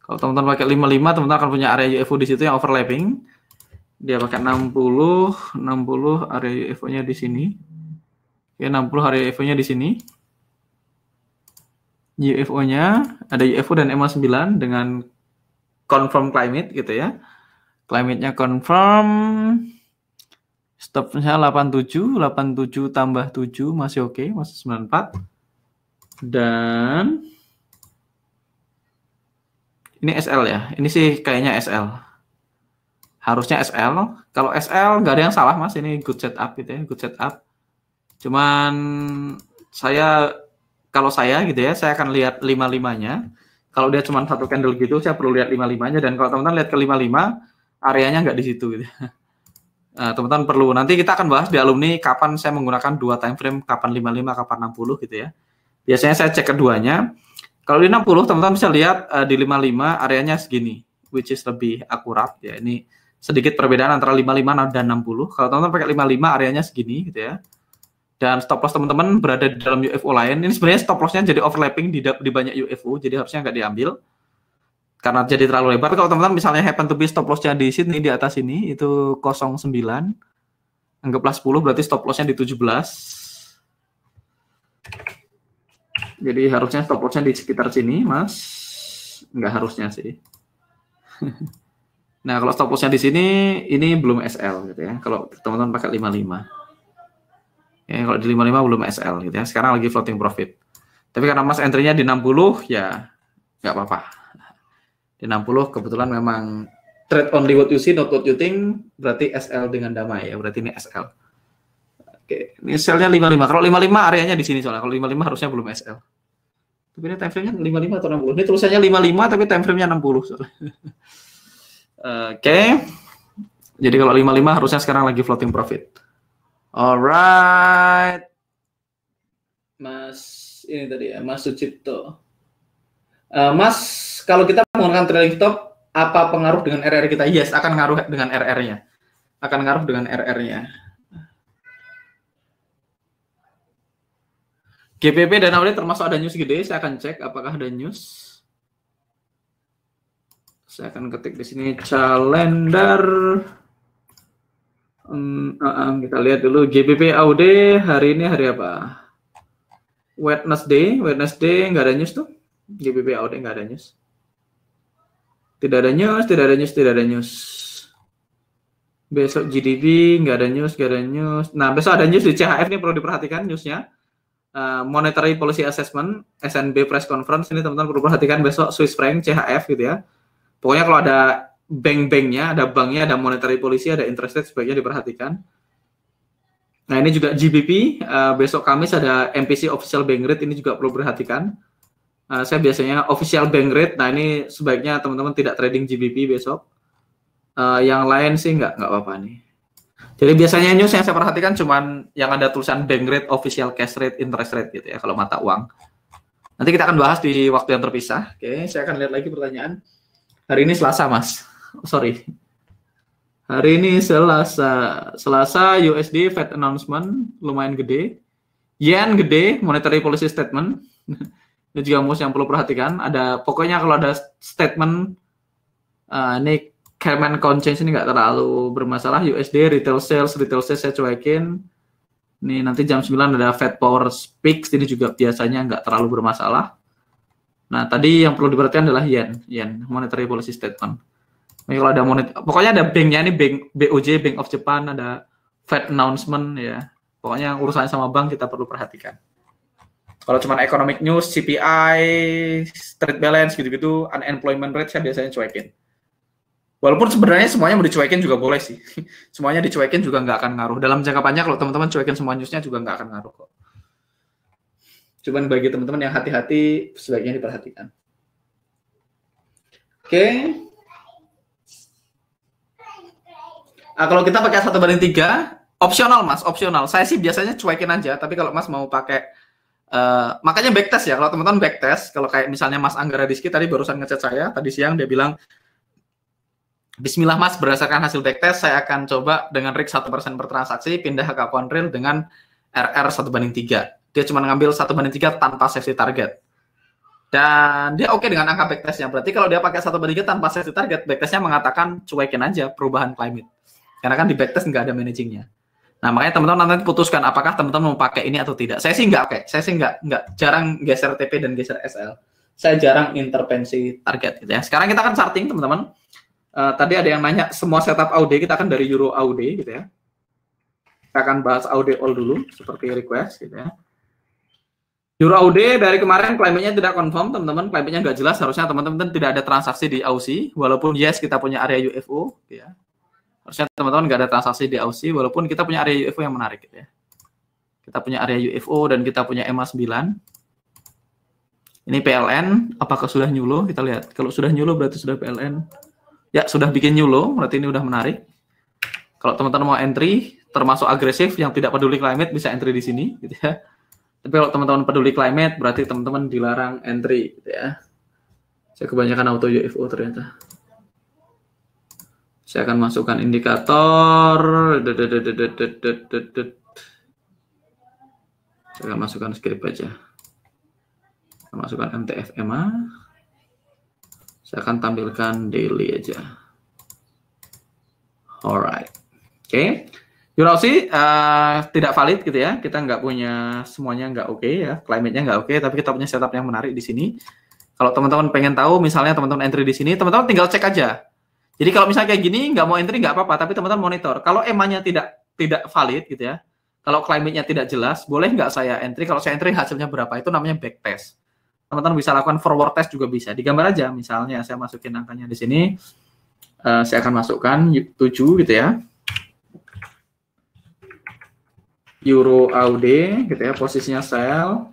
S1: Kalau teman-teman pakai 55, teman-teman akan punya area UFO di situ yang overlapping. Dia pakai 60 area UFO-nya di sini. Oke, 60 area UFO-nya di sini. UFO-nya ada UFO dan MA9 dengan confirm climate gitu ya. Climate-nya confirm. Stopnya 87 tambah 7 masih oke, masih 94. Dan ini SL ya. Ini sih kayaknya SL. Harusnya SL. Kalau SL nggak ada yang salah Mas, ini good setup gitu ya, good setup. Cuman kalau saya gitu ya, saya akan lihat 55-nya. Kalau dia cuma satu candle gitu, saya perlu lihat 55-nya. Dan kalau teman-teman lihat ke 55, areanya nggak di situ gitu. Nah, teman-teman perlu, nanti kita akan bahas di alumni kapan saya menggunakan dua time frame, kapan 55, kapan 60 gitu ya. Biasanya saya cek keduanya. Kalau di 60, teman-teman bisa lihat di 55 areanya segini, which is lebih akurat ya. Ini sedikit perbedaan antara 55 dan 60. Kalau teman-teman pakai 55, areanya segini gitu ya. Dan stop loss teman-teman berada di dalam UFO lain. Ini sebenarnya stop loss-nya jadi overlapping di banyak UFO, jadi harusnya nggak diambil. Karena jadi terlalu lebar. Kalau teman-teman misalnya happen to be stop loss-nya di sini, di atas ini, itu 09. Anggaplah 10, berarti stop loss-nya di 17. Jadi harusnya stop loss-nya di sekitar sini, Mas. Nggak harusnya sih. Nah, kalau stop loss-nya di sini, ini belum SL gitu ya. Kalau teman-teman pakai 55. Ya, kalau di 55 belum SL gitu ya. Sekarang lagi floating profit. Tapi karena Mas entry-nya di 60, ya nggak apa-apa. Di 60 kebetulan memang trade only what you see, not what you think, berarti SL dengan damai ya. Berarti ini SL. Oke, ini SL-nya 55. Kalau 55 areanya di sini soalnya. Kalau 55 harusnya belum SL. Tapi ini time frame-nya 55 atau 60. Ini tulisannya 55 tapi time frame-nya 60 soalnya. Oke. Jadi kalau 55 harusnya sekarang lagi floating profit. Alright, Mas ini tadi ya, Mas Sucipto. Mas, kalau kita menggunakan trailing stop, apa pengaruh dengan RR kita? Yes, akan ngaruh dengan RR-nya. Akan ngaruh dengan RR-nya. GPP dan AUD termasuk ada news gede. Saya akan cek apakah ada news. Saya akan ketik di sini calendar. Kita lihat dulu GBP AUD hari ini hari apa? Wednesday nggak ada news tuh. GBP AUD nggak ada news. Tidak ada news. Besok GDP nggak ada news. Nah, besok ada news di CHF, ini perlu diperhatikan newsnya. Monetary Policy Assessment, SNB Press Conference, ini teman-teman perlu perhatikan besok Swiss franc, CHF gitu ya. Pokoknya kalau ada bank-banknya, ada banknya, ada monetary policy, ada interest rate, sebaiknya diperhatikan. Nah, ini juga GBP, besok Kamis ada MPC Official Bank Rate, ini juga perlu diperhatikan. Saya biasanya Official Bank Rate, nah ini sebaiknya teman-teman tidak trading GBP besok. Yang lain sih nggak apa-apa nih. Jadi biasanya news yang saya perhatikan cuman yang ada tulisan Bank Rate, Official Cash Rate, Interest Rate gitu ya, kalau mata uang. Nanti kita akan bahas di waktu yang terpisah. Oke, saya akan lihat lagi pertanyaan. Hari ini Selasa, Mas. Sorry. Hari ini Selasa USD Fed announcement lumayan gede. Yen gede, monetary policy statement. Ini juga yang perlu perhatikan. Pokoknya kalau ada statement ini Cayman Conchange ini nggak terlalu bermasalah. USD retail sales saya cuekin. Ini nanti jam 9 ada Fed Power Speaks, ini juga biasanya nggak terlalu bermasalah. Nah, tadi yang perlu diperhatikan adalah yen monetary policy statement. Nah, kalau ada pokoknya ada banknya, ini BOJ, Bank of Japan, ada Fed announcement ya. Pokoknya urusannya sama bank kita perlu perhatikan. Kalau cuma economic news, CPI, trade balance gitu-gitu, unemployment rate saya biasanya cuekin. Walaupun sebenarnya semuanya mau dicuekin juga boleh sih. Semuanya dicuekin juga nggak akan ngaruh. Dalam jangka panjang kalau teman-teman cuekin semua newsnya juga nggak akan ngaruh kok. Cuman bagi teman-teman yang hati-hati, sebaiknya diperhatikan. Oke. Kalau kita pakai 1/3, opsional Mas, opsional. Saya sih biasanya cuekin aja, tapi kalau Mas mau pakai, makanya backtest ya. Kalau teman-teman backtest, kalau kayak misalnya Mas Anggara Rizky tadi barusan ngechat saya, tadi siang dia bilang, Bismillah Mas, berdasarkan hasil backtest, saya akan coba dengan RIG 1% per transaksi, pindah ke akun real dengan RR 1/3. Dia cuma ngambil 1/3 tanpa safety target. Dan dia oke dengan angka backtestnya. Berarti kalau dia pakai 1/3 tanpa safety target, backtestnya mengatakan cuekin aja perubahan climate. Karena kan di backtest nggak ada managingnya. Nah, makanya teman-teman nanti putuskan apakah teman-teman mau pakai ini atau tidak. Saya sih nggak pakai. Saya sih nggak jarang geser TP dan geser SL. Saya jarang intervensi target gitu ya. Sekarang kita akan charting, teman-teman. Tadi ada yang nanya semua setup AUD, kita akan dari Euro AUD gitu ya. Kita akan bahas AUD all dulu seperti request gitu ya. Euro AUD dari kemarin claimnya tidak confirm, teman-teman. Claimnya nggak jelas. Harusnya teman-teman tidak ada transaksi di AUC, walaupun yes kita punya area UFO gitu ya. Harusnya teman-teman nggak ada transaksi di AUC, walaupun kita punya area UFO yang menarik gitu ya. Kita punya area UFO dan kita punya EMA 9. Ini PLN, apakah sudah nyulo? Kita lihat. Kalau sudah nyulo berarti sudah PLN. Ya, sudah bikin nyulo, berarti ini udah menarik. Kalau teman-teman mau entry, termasuk agresif yang tidak peduli climate bisa entry di sini gitu ya. Tapi kalau teman-teman peduli climate berarti teman-teman dilarang entry gitu ya. Saya kebanyakan auto UFO ternyata. Saya akan masukkan indikator. Saya akan masukkan script aja. Saya masukkan MTF EMA. Saya akan tampilkan daily aja. Alright. Oke. Eurasi tidak valid gitu ya. Kita nggak punya semuanya nggak oke ya. Climate-nya nggak oke, tapi kita punya setup yang menarik di sini. Kalau teman-teman pengen tahu, misalnya teman-teman entry di sini, teman-teman tinggal cek aja. Jadi kalau misalnya kayak gini nggak mau entry nggak apa-apa, tapi teman-teman monitor. Kalau EMA-nya tidak valid gitu ya. Kalau climate-nya tidak jelas, boleh nggak saya entry? Kalau saya entry hasilnya berapa? Itu namanya backtest. Teman-teman bisa lakukan forward test juga bisa. Digambar aja. Misalnya saya masukin angkanya di sini. Saya akan masukkan 7 gitu ya. Euro AUD gitu ya, posisinya sell.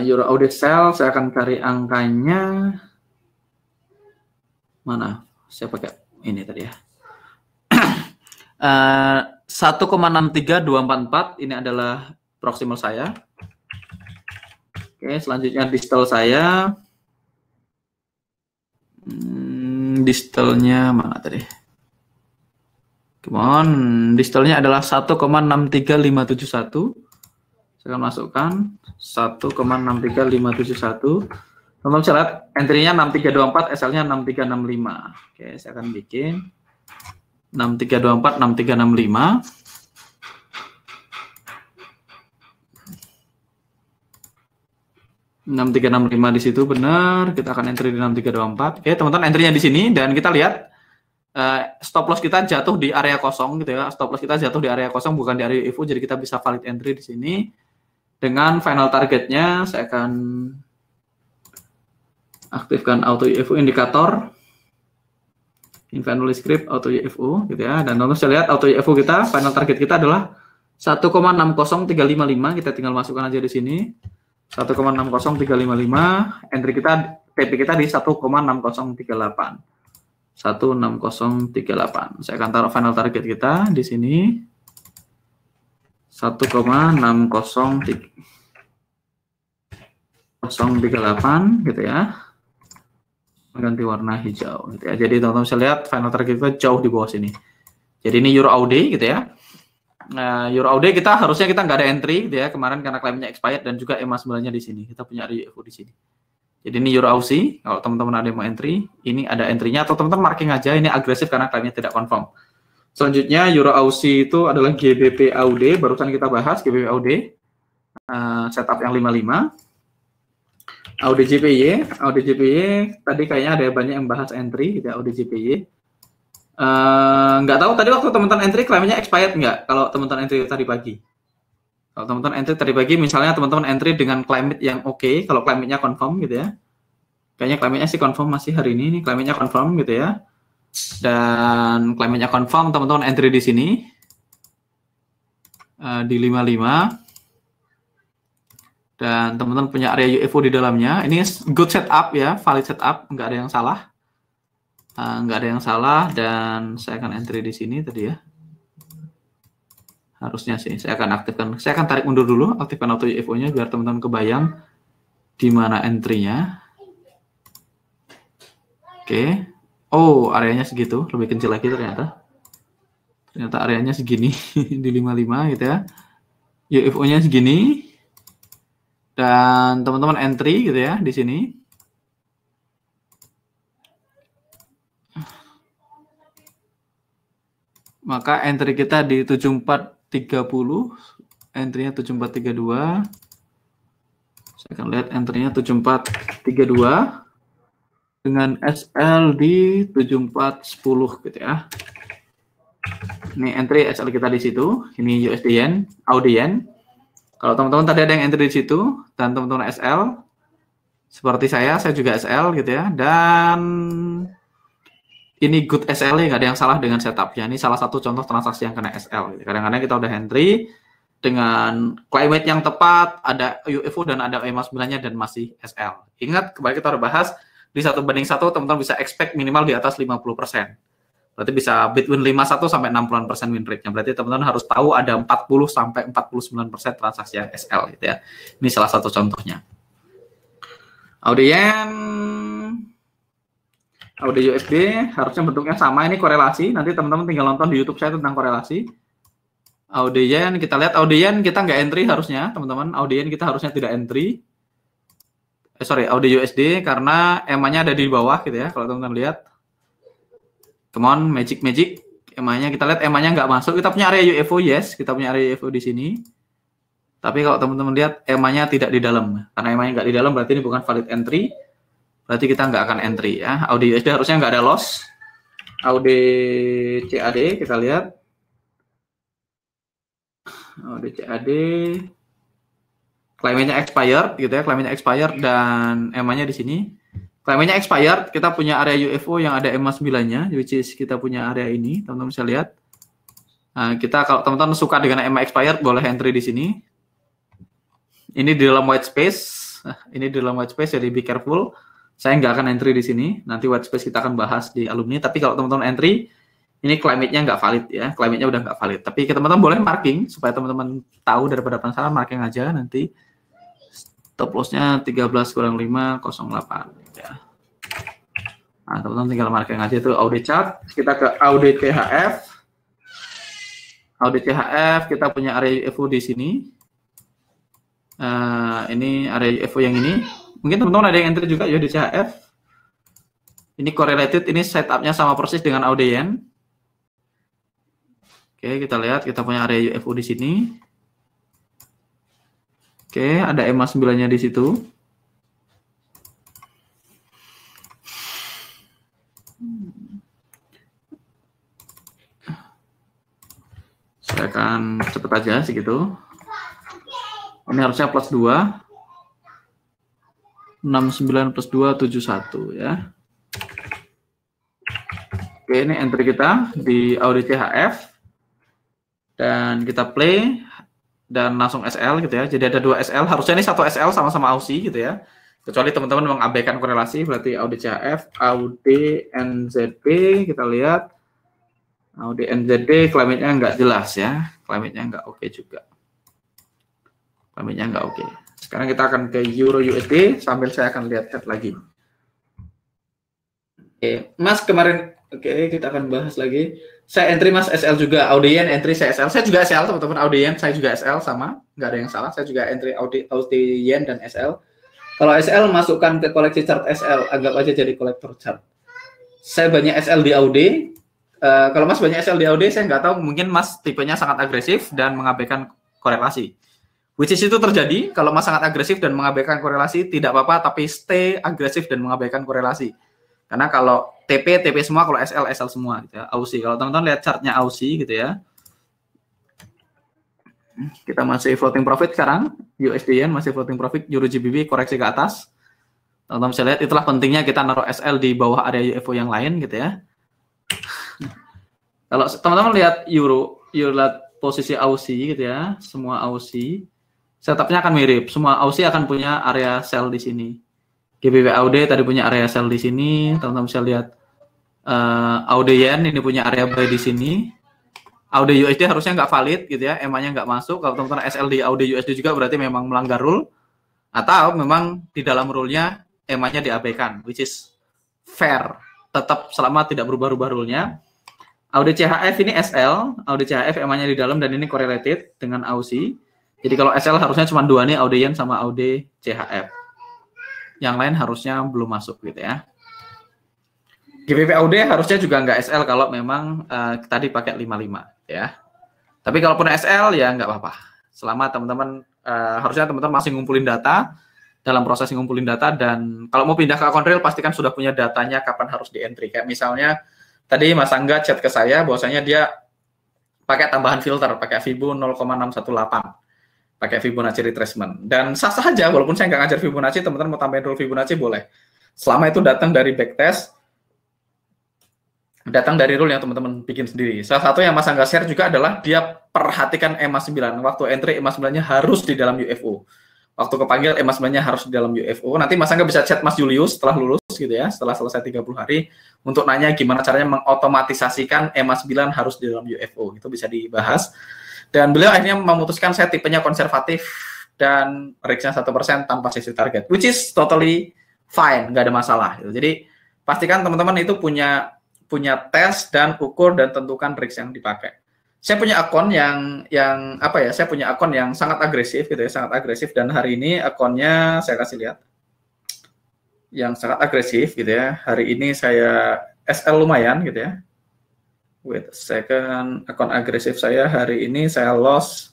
S1: Euro AUD sell, saya akan cari angkanya. Mana? Saya pakai ini tadi ya. 1,63244 ini adalah proximal saya. Oke, selanjutnya distal saya. Distalnya mana tadi? Come on, distalnya adalah 1,63571. Saya akan masukkan 1,63571. Teman-teman bisa lihat entry-nya 6324, SL-nya 6365. Oke, saya akan bikin 6324, 6365. di situ benar. Kita akan entry di 6324. Oke, teman-teman entry-nya di sini dan kita lihat stop loss kita jatuh di area kosong gitu ya. Stop loss kita jatuh di area kosong bukan di area UFO, jadi kita bisa valid entry di sini. Dengan final targetnya saya akan aktifkan auto UFO indikator. Invalid script auto UFO gitu ya. Dan teman-teman bisa lihat auto UFO kita final target kita adalah 1,60355. Kita tinggal masukkan aja di sini. 1,60355, entry kita TP kita di 1,6038. 16038. Saya akan taruh final target kita di sini 1,608 gitu ya. Ganti warna hijau gitu ya. Jadi teman-teman bisa lihat final target kita jauh di bawah sini. Jadi ini Euro AUD gitu ya. Nah, Euro AUD kita harusnya kita nggak ada entry gitu ya kemarin karena klaimnya expired dan juga EMA 9-nya di sini. Kita punya UFO di sini. Jadi ini Euro AUC, kalau teman-teman ada yang mau entry, ini ada entry-nya atau teman-teman marking aja, ini agresif karena klaimnya tidak confirm. Selanjutnya Euro AUC itu adalah GBP AUD, barusan kita bahas GBP AUD, setup yang 55. AUD JPY, tadi kayaknya ada banyak yang bahas entry, gitu ya, AUD JPY. Nggak tahu tadi waktu teman-teman entry klaimnya expired nggak, kalau teman-teman entry tadi pagi. Kalau teman-teman entry tadi pagi, misalnya teman-teman entry dengan climate yang oke, kalau climate-nya confirm gitu ya. Kayaknya climate-nya sih confirm masih hari ini climate-nya confirm gitu ya. Dan climate-nya confirm, teman-teman entry di sini. Di 55. Dan teman-teman punya area UFO di dalamnya. Ini good setup ya, valid setup, nggak ada yang salah. Nggak ada yang salah, dan saya akan entry di sini tadi ya. Harusnya sih, saya akan aktifkan, saya akan tarik mundur dulu, aktifkan auto UFO-nya biar teman-teman kebayang di mana entry-nya. Oke. Oh, areanya segitu, lebih kecil lagi ternyata. Ternyata areanya segini, di 55 gitu ya. UFO-nya segini. Dan teman-teman entry gitu ya, di sini. maka entry kita di 7430, entry-nya 7432. Saya akan lihat entry-nya 7432 dengan SL di 7410 gitu ya. Ini entry SL kita di situ, ini USD Yen, AUD Yen. Kalau teman-teman tadi ada yang entry di situ dan teman-teman SL, seperti saya juga SL gitu ya. Dan ini good SL, nggak ada yang salah dengan setupnya. Ini salah satu contoh transaksi yang kena SL. Gitu. Kadang-kadang kita udah entry dengan climate yang tepat, ada UFO dan ada EMA 9-nya dan masih SL. Ingat, kembali kita udah bahas, di 1:1, teman-teman bisa expect minimal di atas 50%. Berarti bisa between 51 sampai 60% win rate-nya. Berarti teman-teman harus tahu ada 40 sampai 49% transaksi yang SL gitu ya. Ini salah satu contohnya. AUD Yen, AUD USD harusnya bentuknya sama, ini korelasi. Nanti teman-teman tinggal nonton di YouTube saya tentang korelasi. AUD Yen, kita lihat AUD Yen kita nggak entry harusnya, teman-teman. AUD Yen kita harusnya tidak entry. AUD USD karena EMA-nya ada di bawah gitu ya. Kalau teman-teman lihat, come on, magic. EMA-nya kita lihat EMA-nya nggak masuk. Kita punya area UFO, yes, kita punya area UFO di sini. Tapi kalau teman-teman lihat EMA-nya tidak di dalam, karena EMA-nya nggak di dalam berarti ini bukan valid entry. Berarti kita nggak akan entry ya. AUD USD harusnya nggak ada loss. AUD CAD kita lihat. AUD CAD. Claimnya expired gitu ya, claimnya expired dan EMA-nya di sini. Claimnya expired, kita punya area UFO yang ada EMA 9-nya, which is kita punya area ini, teman-teman bisa lihat. Nah, kita kalau teman-teman suka dengan EMA expired, boleh entry di sini. Ini di dalam white space, jadi be careful. Saya nggak akan entry di sini, nanti white space kita akan bahas di alumni. Tapi kalau teman-teman entry, ini claimnya nggak valid ya, claimnya udah nggak valid. Tapi teman-teman boleh marking supaya teman-teman tahu daripada penasaran, marking aja nanti. Stop loss-nya 13-508 ya. Nah, teman-teman tinggal marking aja itu audit chart. Kita ke audit CHF. Audit CHF kita punya area UFO di sini. Ini area UFO yang ini. Mungkin teman-teman ada yang entry juga ya di CHF. Ini correlated, ini setupnya sama persis dengan AUD Yen. Oke, kita lihat kita punya area UFO di sini. Oke, ada EMA 9-nya di situ. Saya akan cepet aja segitu. Ini harusnya plus 2. 69 plus 2, 71 ya. Oke, ini entry kita di audit CHF. Dan kita play. Dan langsung SL gitu ya. Jadi ada 2 SL, harusnya ini 1 SL sama-sama AUSI gitu ya. Kecuali teman-teman mengabaikan korelasi, berarti AUD CHF, AUD NZD, kita lihat. AUD NZD claimnya nggak jelas ya. Claimnya nggak oke juga. Claimnya nggak oke. Sekarang kita akan ke Euro USD sambil saya akan lihat head lagi. Oke, Mas kemarin, oke kita akan bahas lagi. Saya entry Mas SL juga, AUD Yen entry saya SL. Saya juga SL teman-teman, AUD Yen saya juga SL sama, nggak ada yang salah. Saya juga entry AUD Yen dan SL. Kalau SL masukkan ke koleksi chart SL, anggap aja jadi kolektor chart. Saya banyak SL di AUD. Kalau Mas banyak SL di AUD, saya nggak tahu, mungkin Mas tipenya sangat agresif dan mengabaikan korelasi. Which is itu terjadi, kalau Mas sangat agresif dan mengabaikan korelasi, tidak apa-apa, tapi stay agresif dan mengabaikan korelasi. Karena kalau TP semua, kalau SL semua gitu ya. AUSI, kalau teman-teman lihat chartnya AUSI gitu ya. Kita masih floating profit sekarang, USD Yen masih floating profit, Euro GBP koreksi ke atas. Teman-teman bisa lihat, itulah pentingnya kita naruh SL di bawah area UFO yang lain gitu ya. Kalau teman-teman lihat Euro lihat posisi AUSI gitu ya, semua AUSI, setupnya akan mirip, semua AUSI akan punya area sell di sini. GBP AUD tadi punya area sell di sini, teman-teman bisa lihat AUD Yen ini punya area buy di sini. AUD USD harusnya nggak valid gitu ya, EMA-nya nggak masuk. Kalau teman-teman SL di AUD USD juga berarti memang melanggar rule, atau memang di dalam rule-nya EMA-nya diabaikan, which is fair, tetap selama tidak berubah-ubah rule-nya. AUD CHF ini SL, AUD CHF EMA-nya di dalam dan ini correlated dengan AUSI. Jadi kalau SL harusnya cuma 2 nih, AUD Yen sama AUD CHF. Yang lain harusnya belum masuk gitu ya. GBP AUD harusnya juga nggak SL kalau memang tadi pakai 55 ya. Tapi kalaupun SL ya nggak apa-apa. Selama teman-teman harusnya teman-teman masih ngumpulin data, dalam proses ngumpulin data, dan kalau mau pindah ke akun real pastikan sudah punya datanya kapan harus di entry. Kayak misalnya tadi Mas Angga chat ke saya bahwasanya dia pakai tambahan filter, pakai Fibo 0,618. Pakai Fibonacci retracement, dan sah-sah aja walaupun saya nggak ngajar Fibonacci, teman-teman mau tambahin rule Fibonacci boleh, selama itu datang dari backtest, datang dari rule yang teman-teman bikin sendiri. Salah satu yang Mas Angga share juga adalah dia perhatikan EMA 9, waktu entry EMA 9-nya harus di dalam UFO, waktu kepanggil EMA 9-nya harus di dalam UFO. Nanti Mas Angga bisa chat Mas Julius setelah lulus gitu ya, setelah selesai 30 hari untuk nanya gimana caranya mengotomatisasikan EMA 9 harus di dalam UFO, itu bisa dibahas. Dan beliau akhirnya memutuskan saya tipenya konservatif dan risknya 1% tanpa sisi target, which is totally fine, nggak ada masalah. Jadi pastikan teman-teman itu punya tes dan ukur dan tentukan risk yang dipakai. Saya punya akun yang apa ya? Saya punya akun yang sangat agresif gitu ya, sangat agresif, dan hari ini akunnya saya kasih lihat, yang sangat agresif gitu ya. Hari ini saya SL lumayan gitu ya. Wait a second, akun agresif saya hari ini saya loss,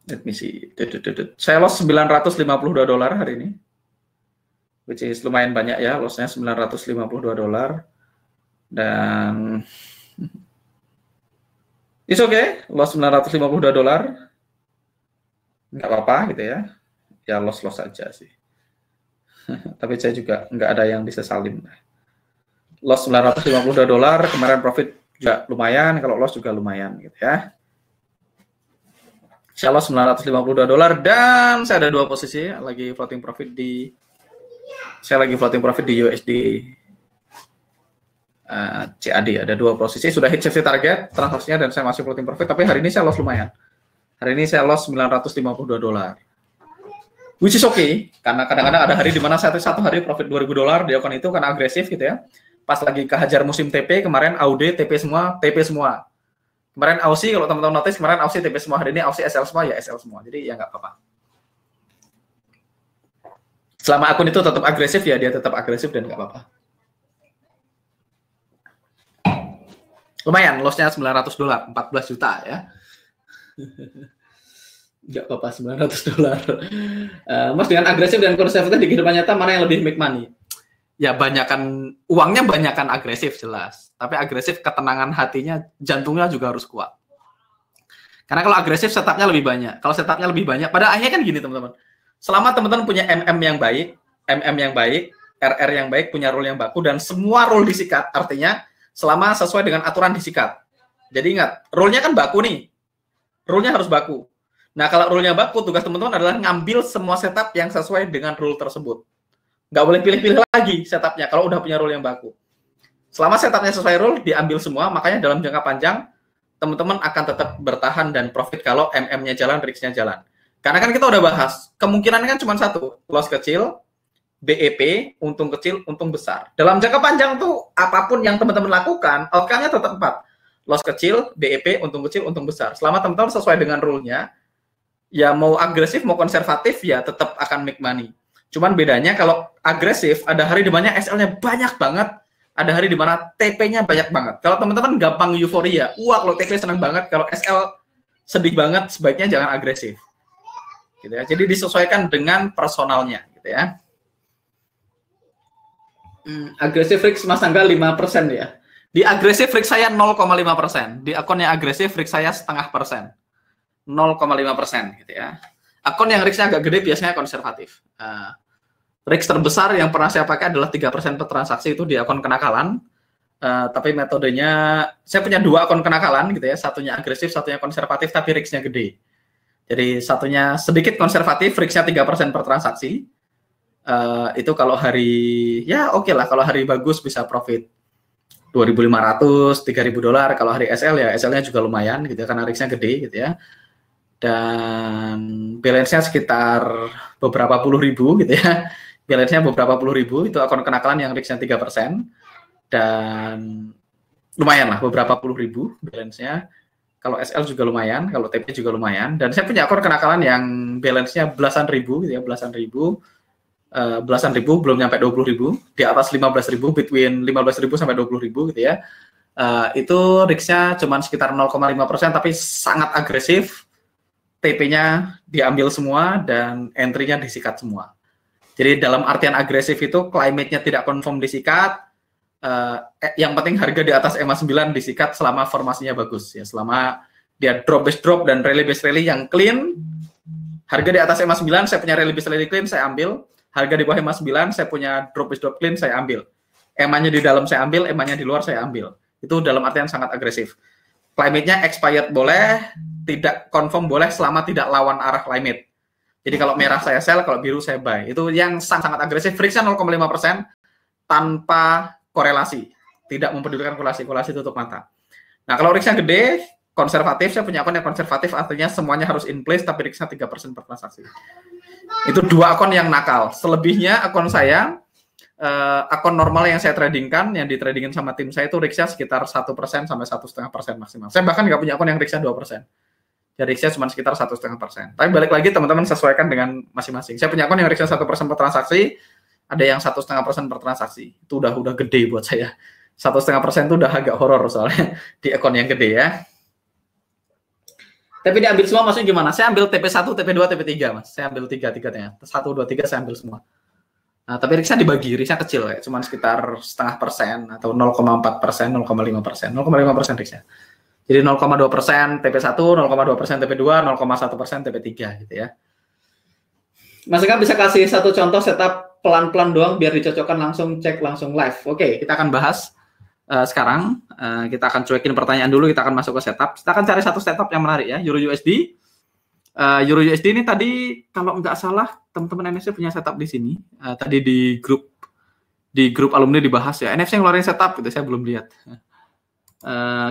S1: let me see, saya loss $952 hari ini, which is lumayan banyak ya, lossnya $952, dan it's okay, loss $952, nggak apa-apa gitu ya loss aja sih, tapi saya juga nggak ada yang disesalin. Loss $952, kemarin profit juga lumayan, kalau loss juga lumayan gitu ya. Saya loss $952 dan saya ada dua posisi, lagi floating profit di USD CAD, ada dua posisi, sudah hit safety target transaksinya dan saya masih floating profit, tapi hari ini saya loss lumayan. Hari ini saya loss $952. Which is okay, karena kadang-kadang ada hari di mana satu hari profit $2.000 di akun itu karena agresif gitu ya. Pas lagi kehajar musim TP, kemarin AUD TP semua. Kemarin Aussie, kalau teman-teman notice, kemarin Aussie TP semua, hari ini Aussie SL semua, ya SL semua. Jadi ya nggak apa-apa. Selama akun itu tetap agresif, ya dia tetap agresif dan nggak apa-apa. Lumayan, loss-nya $900, 14 juta ya. Nggak apa-apa, $900. Mas, dengan agresif dan konservatif di kehidupan nyata, mana yang lebih make money? Ya uangnya banyakan agresif jelas, tapi agresif ketenangan hatinya, jantungnya juga harus kuat. Karena kalau agresif setupnya lebih banyak. Kalau setupnya lebih banyak, pada akhirnya kan gini teman-teman. Selama teman-teman punya MM yang baik, RR yang baik, punya rule yang baku, dan semua rule disikat, artinya selama sesuai dengan aturan disikat. Jadi ingat, rule-nya kan baku nih. Rule-nya harus baku. Nah, kalau rule-nya baku, tugas teman-teman adalah ngambil semua setup yang sesuai dengan rule tersebut. Nggak boleh pilih-pilih lagi setupnya kalau udah punya rule yang baku. Selama setupnya sesuai rule, diambil semua, makanya dalam jangka panjang, teman-teman akan tetap bertahan dan profit kalau MM-nya jalan, risk-nya jalan. Karena kan kita udah bahas, kemungkinan kan cuma satu, loss kecil, BEP, untung kecil, untung besar. Dalam jangka panjang tuh, apapun yang teman-teman lakukan, outcome-nya tetap 4. Loss kecil, BEP, untung kecil, untung besar. Selama teman-teman sesuai dengan rule-nya, ya mau agresif, mau konservatif, ya tetap akan make money. Cuman bedanya kalau agresif, ada hari di mana SL-nya banyak banget, ada hari di mana TP-nya banyak banget. Kalau teman-teman gampang euforia, wah kalau TP senang banget, kalau SL sedih banget, sebaiknya jangan agresif. Gitu ya. Jadi disesuaikan dengan personalnya, gitu ya. Agresif risk Mas Angga 5% ya. Di agresif risk saya 0,5%. Di akun yang agresif risk saya 0,5%. 0,5% gitu ya. Akun yang risknya agak gede biasanya konservatif. Risk terbesar yang pernah saya pakai adalah 3% per transaksi, itu di akun kenakalan. Tapi metodenya, saya punya dua akun kenakalan gitu ya. Satunya agresif, satunya konservatif, tapi risknya gede. Jadi satunya sedikit konservatif, risknya 3% per transaksi. Itu kalau hari, ya oke lah, kalau hari bagus bisa profit $2.500, $3.000. Kalau hari SL ya SL-nya juga lumayan gitu ya, karena risknya gede gitu ya. Dan balance-nya sekitar beberapa puluh ribu gitu ya. Balance-nya beberapa puluh ribu, itu akun kenakalan yang risk-nya 3%. Dan lumayan lah, beberapa puluh ribu balance-nya. Kalau SL juga lumayan, kalau TP juga lumayan. Dan saya punya akun kenakalan yang balance-nya belasan ribu gitu ya, belasan ribu. belasan ribu, belum nyampe 20.000, di atas 15.000, between 15.000 sampai 20.000 gitu ya. Itu risknya cuma sekitar 0,5%, tapi sangat agresif. TP-nya diambil semua dan entry-nya disikat semua. Jadi dalam artian agresif itu climate-nya tidak confirm disikat. Yang penting harga di atas EMA 9 disikat selama formasinya bagus ya, selama dia drop base drop dan rally base rally yang clean. Harga di atas EMA 9 saya punya rally base rally clean, saya ambil. Harga di bawah EMA 9 saya punya drop base drop clean, saya ambil. EMA-nya di dalam saya ambil, EMA-nya di luar saya ambil. Itu dalam artian sangat agresif. Climate-nya expired boleh, tidak confirm boleh selama tidak lawan arah climate. Jadi kalau merah saya sell, kalau biru saya buy. Itu yang sangat agresif. Risknya 0,5% tanpa korelasi. Tidak mempedulikan korelasi tutup mata. Nah kalau risknya gede, konservatif, saya punya akun yang konservatif, artinya semuanya harus in place, tapi risknya 3% per transaksi. Itu 2 akun yang nakal. Selebihnya akun saya, akun normal yang saya tradingkan, yang ditradingin sama tim saya itu risknya sekitar 1% sampai 1,5% maksimal. Saya bahkan nggak punya akun yang risknya 2%. Jadi risknya cuma sekitar 1,5%. Tapi balik lagi teman-teman sesuaikan dengan masing-masing. Saya punya akun yang risknya 1% per transaksi, ada yang 1,5% per transaksi. Itu udah gede buat saya. 1,5% itu udah agak horor soalnya di akun yang gede ya. Tapi diambil semua maksudnya gimana? Saya ambil TP1, TP2, TP3 Mas. Saya ambil 3-3-nya. 1, 2, 3 saya ambil semua. Nah, tapi risknya dibagi, risknya kecil ya, cuma sekitar 0,5% atau 0,4%, 0,5%, 0,5% risknya. Jadi 0,2% TP1, 0,2% TP2, 0,1% TP3 gitu ya. Mas Eka bisa kasih satu contoh setup pelan-pelan doang biar dicocokkan langsung cek langsung live. Oke, kita akan bahas sekarang. Kita akan cuekin pertanyaan dulu, kita akan masuk ke setup. Kita akan cari satu setup yang menarik ya, Euro USD. Euro USD ini tadi kalau nggak salah teman-teman NFC punya setup di sini. Tadi di grup alumni dibahas ya. NFC ngeluarin setup gitu, saya belum lihat.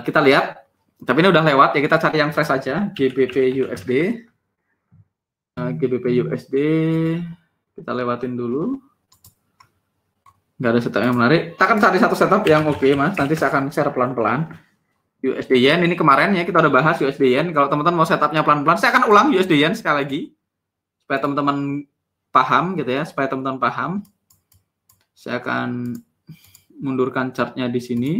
S1: Kita lihat. Tapi ini udah lewat ya, kita cari yang fresh aja. GBP USD. GBP USD kita lewatin dulu. Nggak ada setup yang menarik. Kita akan cari satu setup yang oke, Mas. Nanti saya akan share pelan-pelan. USD Yen ini kemarin ya kita udah bahas USD Yen. Kalau teman-teman mau setupnya pelan-pelan, saya akan ulang USD Yen sekali lagi supaya teman-teman paham gitu ya, supaya teman-teman paham. Saya akan mundurkan chartnya di sini.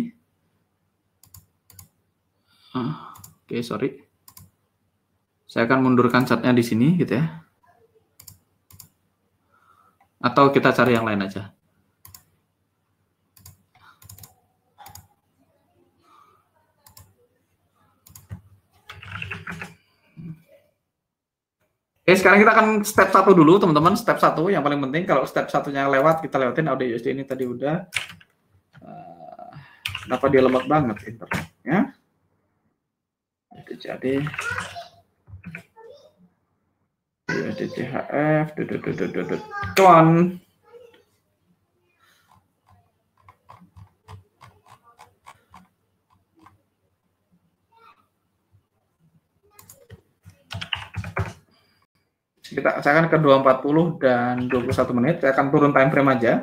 S1: Oke, sorry. Saya akan mundurkan chartnya di sini gitu ya. Atau kita cari yang lain aja. Oke, sekarang kita akan step 1 dulu, teman-teman. Step 1 yang paling penting. Kalau step 1-nya lewat, kita lewatin audio USD ini tadi udah. Kenapa dia lemot banget internetnya? Jadi USD-CHF, come on. Saya akan ke 240 dan 21 menit. Saya akan turun time frame aja.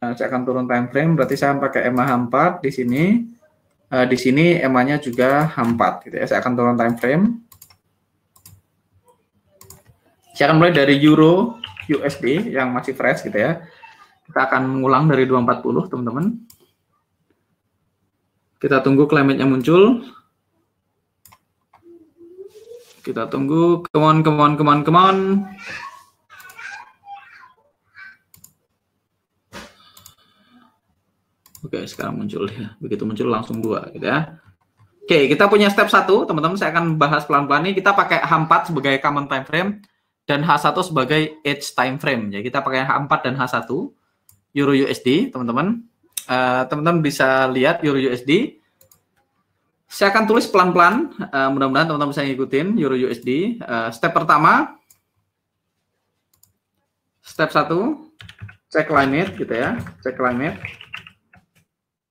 S1: Saya akan turun time frame, berarti saya pakai EMA H4 di sini. Di sini EMA-nya juga H4 gitu ya. Saya akan turun time frame. Saya akan mulai dari Euro USD yang masih fresh gitu ya. Kita akan mengulang dari 240, teman-teman. Kita tunggu climate-nya muncul. Kita tunggu, come on. Oke, sekarang muncul ya. Begitu muncul langsung 2 gitu ya. Oke, kita punya step 1, teman-teman. Saya akan bahas pelan-pelan ini. Kita pakai H4 sebagai common time frame dan H1 sebagai edge time frame. Jadi kita pakai H4 dan H1 Euro USD, teman-teman. Teman-teman bisa lihat Euro USD. Saya akan tulis pelan-pelan, mudah-mudahan teman-teman bisa ngikutin Euro USD. Step pertama, step 1, cek climate gitu ya, cek climate.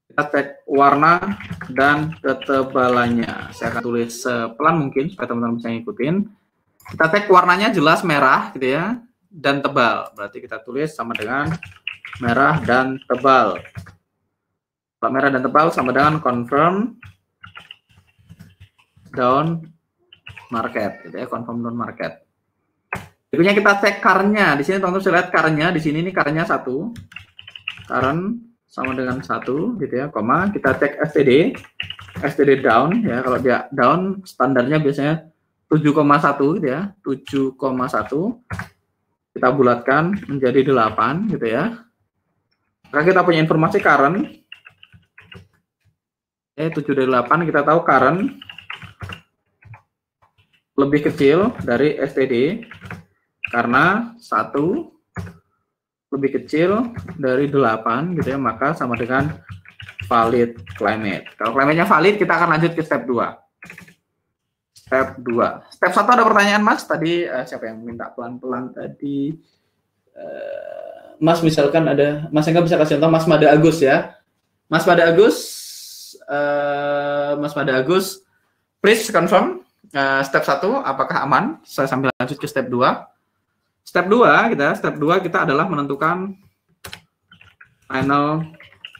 S1: Kita cek warna dan ketebalannya. Saya akan tulis sepelan mungkin supaya teman-teman bisa ngikutin. Kita cek warnanya jelas merah gitu ya, dan tebal. Berarti kita tulis sama dengan merah dan tebal. Kalau merah dan tebal sama dengan confirm down market gitu ya, confirm down market. Berikutnya kita cek current-nya. Di sini teman-teman bisa lihat current-nya. Di sini ini current-nya 1. Current sama dengan 1 gitu ya, koma. Kita cek STD. STD down ya. Kalau dia down standarnya biasanya 7,1 gitu ya. 7,1. Kita bulatkan menjadi 8 gitu ya. Maka kita punya informasi current. 7 dari 8, kita tahu current lebih kecil dari STD karena 1 lebih kecil dari 8 gitu ya, maka sama dengan valid climate. Kalau climate-nya valid, kita akan lanjut ke step 2. Step 2. Step 1 ada pertanyaan Mas, tadi siapa yang minta pelan-pelan tadi? Mas misalkan ada, Mas Engga bisa kasih contoh Mas Mada Agus ya. Mas Mada Agus, please confirm step 1 apakah aman? Saya sambil lanjut ke step 2. Step 2 kita adalah menentukan final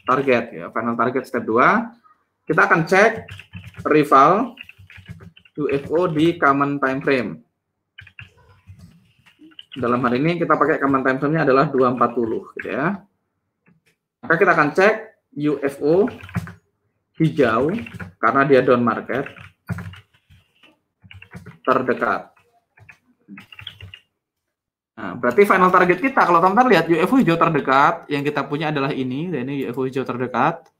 S1: target ya. Final target step 2. Kita akan cek rival UFO di common time frame. Dalam hal ini kita pakai common time frame-nya adalah 240 gitu ya. Maka kita akan cek UFO hijau karena dia down market terdekat. Nah, berarti final target kita kalau teman-teman lihat UFO hijau terdekat yang kita punya adalah ini, dan ini UFO hijau terdekat.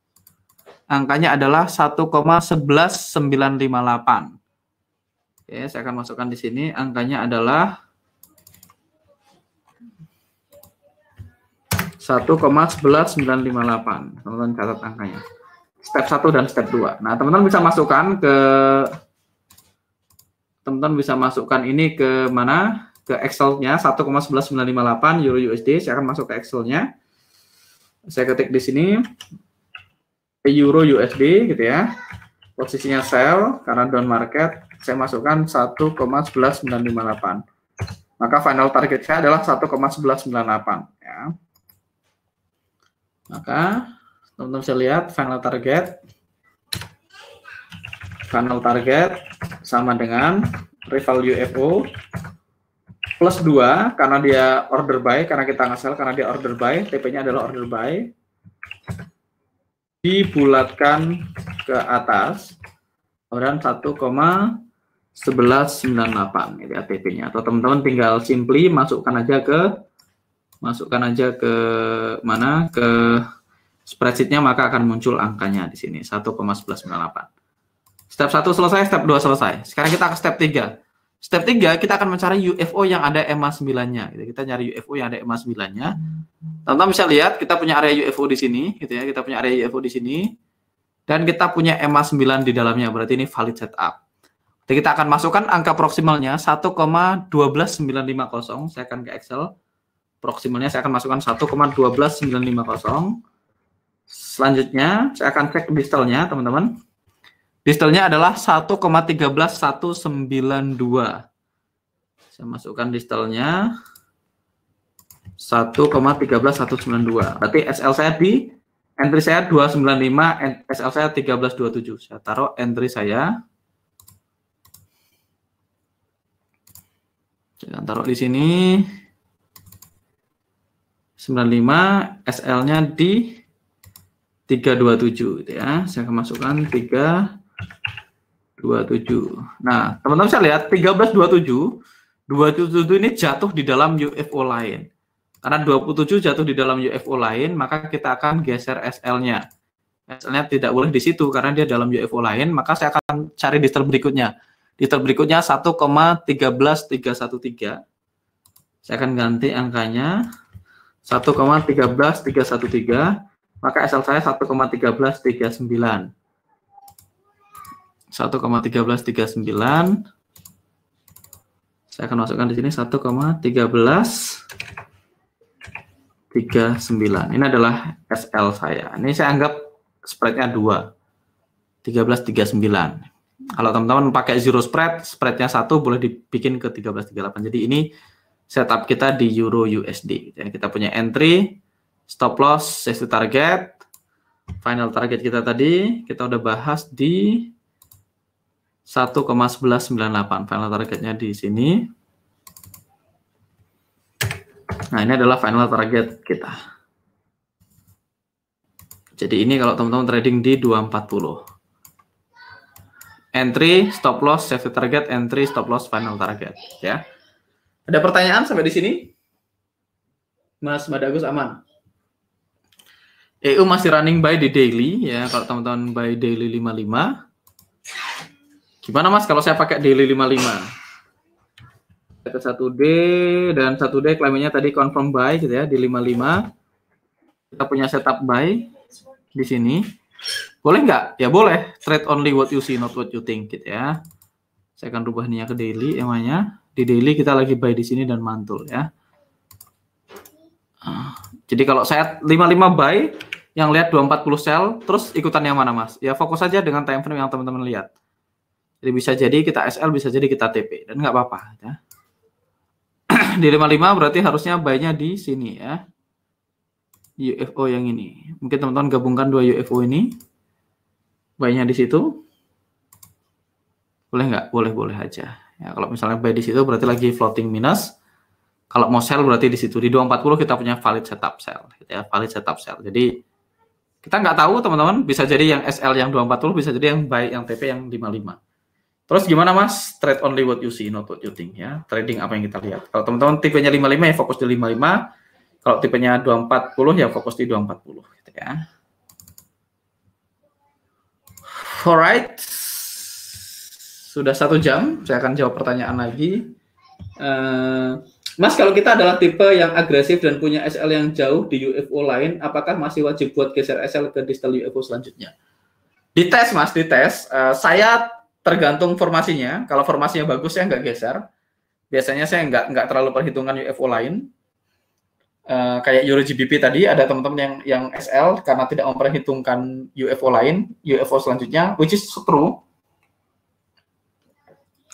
S1: Angkanya adalah 1,11958. Oke, saya akan masukkan di sini. Angkanya adalah 1,11958. Teman-teman catat angkanya. Step 1 dan step 2. Nah, teman-teman bisa masukkan ini ke mana? Ke Excel-nya 1,11958 Euro USD. Saya akan masuk ke Excel-nya. Saya ketik di sini Euro USD gitu ya. Posisinya sell karena down market. Saya masukkan 1,11958. Maka final target saya adalah 1,1198 ya. Maka teman-teman bisa lihat final target sama dengan rival UFO plus 2 karena dia order buy, karena kita nge-sell karena dia order buy, TP-nya adalah order buy, dibulatkan ke atas, kemudian 1,1198 ini TP-nya. Atau teman-teman tinggal simply masukkan aja ke mana, ke spreadsheet-nya, maka akan muncul angkanya di sini 1,1198. Step 1 selesai, step 2 selesai. Sekarang kita ke step 3. Step 3 kita akan mencari UFO yang ada EMA 9-nya. Kita nyari UFO yang ada EMA 9-nya. Teman-teman bisa lihat kita punya area UFO di sini, gitu ya. Kita punya area UFO di sini dan kita punya EMA 9 di dalamnya. Berarti ini valid setup. Jadi kita akan masukkan angka proksimalnya 1,12950. Saya akan ke Excel. Proksimalnya saya akan masukkan 1,12950. Selanjutnya saya akan cek distalnya, teman-teman. Distalnya adalah 1,13192. Saya masukkan distalnya 1,13192. Berarti SL saya di entry saya 295, SL saya 1327. Saya taruh entry saya. Saya taruh di sini 95, SL-nya di 327 gitu ya. Saya akan masukkan 327. Nah, teman-teman bisa lihat 1327, 27 ini jatuh di dalam UFO lain. Karena 27 jatuh di dalam UFO lain, maka kita akan geser SL-nya. SL-nya tidak boleh di situ karena dia dalam UFO lain, maka saya akan cari distal berikutnya. Distal berikutnya 1,13313. Saya akan ganti angkanya 1,13313. Maka SL saya 1,1339. 1,1339. Saya akan masukkan di sini 1,1339. Ini adalah SL saya. Ini saya anggap spreadnya 2. 1339. Kalau teman-teman pakai zero spread, spreadnya 1 boleh dibikin ke 1338. Jadi ini setup kita di Euro USD. Jadi kita punya entry, stop loss, safety target, final target kita tadi kita udah bahas di 1,1198. Final targetnya di sini Nah, ini adalah final target kita. Jadi ini kalau teman-teman trading di 240. Entry, stop loss, safety target, entry, stop loss, final target. Ya. Ada pertanyaan sampai di sini? Mas Madagus aman? EU masih running buy di daily ya. Kalau teman-teman buy daily 55. Gimana Mas kalau saya pakai daily 55? Ke 1D dan 1D klaimnya tadi confirm buy gitu ya di 55. Kita punya setup buy di sini. Boleh nggak? Ya boleh. Trade only what you see, not what you think gitu ya. Saya akan rubah ninya ke daily emangnya. Di daily kita lagi buy di sini dan mantul ya. Jadi kalau saya 55 buy, yang lihat 240 sell, terus ikutan yang mana Mas? Ya fokus saja dengan time frame yang teman-teman lihat. Jadi bisa jadi kita SL, bisa jadi kita TP dan nggak apa-apa ya. Di 55 berarti harusnya buy-nya di sini ya. UFO yang ini. Mungkin teman-teman gabungkan dua UFO ini. Buy-nya di situ. Boleh nggak? Boleh aja. Ya, kalau misalnya buy di situ berarti lagi floating minus. Kalau mau sell berarti di situ. Di 240 kita punya valid setup sell. Ya, valid setup sell. Jadi kita nggak tahu teman-teman. Bisa jadi yang SL yang 240, bisa jadi yang buy, yang TP yang 55. Terus gimana Mas? Trade only what you see, not what you think ya. Trading apa yang kita lihat. Kalau teman-teman tipenya 55 ya fokus di 55. Kalau tipenya 240 ya fokus di 240 gitu ya. Alright. Sudah 1 jam, saya akan jawab pertanyaan lagi. Mas, kalau kita adalah tipe yang agresif dan punya SL yang jauh di UFO lain, apakah masih wajib buat geser SL ke distal UFO selanjutnya? Dites Mas, dites. Saya tergantung formasinya. Kalau formasinya bagus saya nggak geser. Biasanya saya nggak terlalu perhitungan UFO lain. Kayak Euro GBP tadi ada teman-teman yang SL karena tidak memperhitungkan UFO lain, UFO selanjutnya, which is true.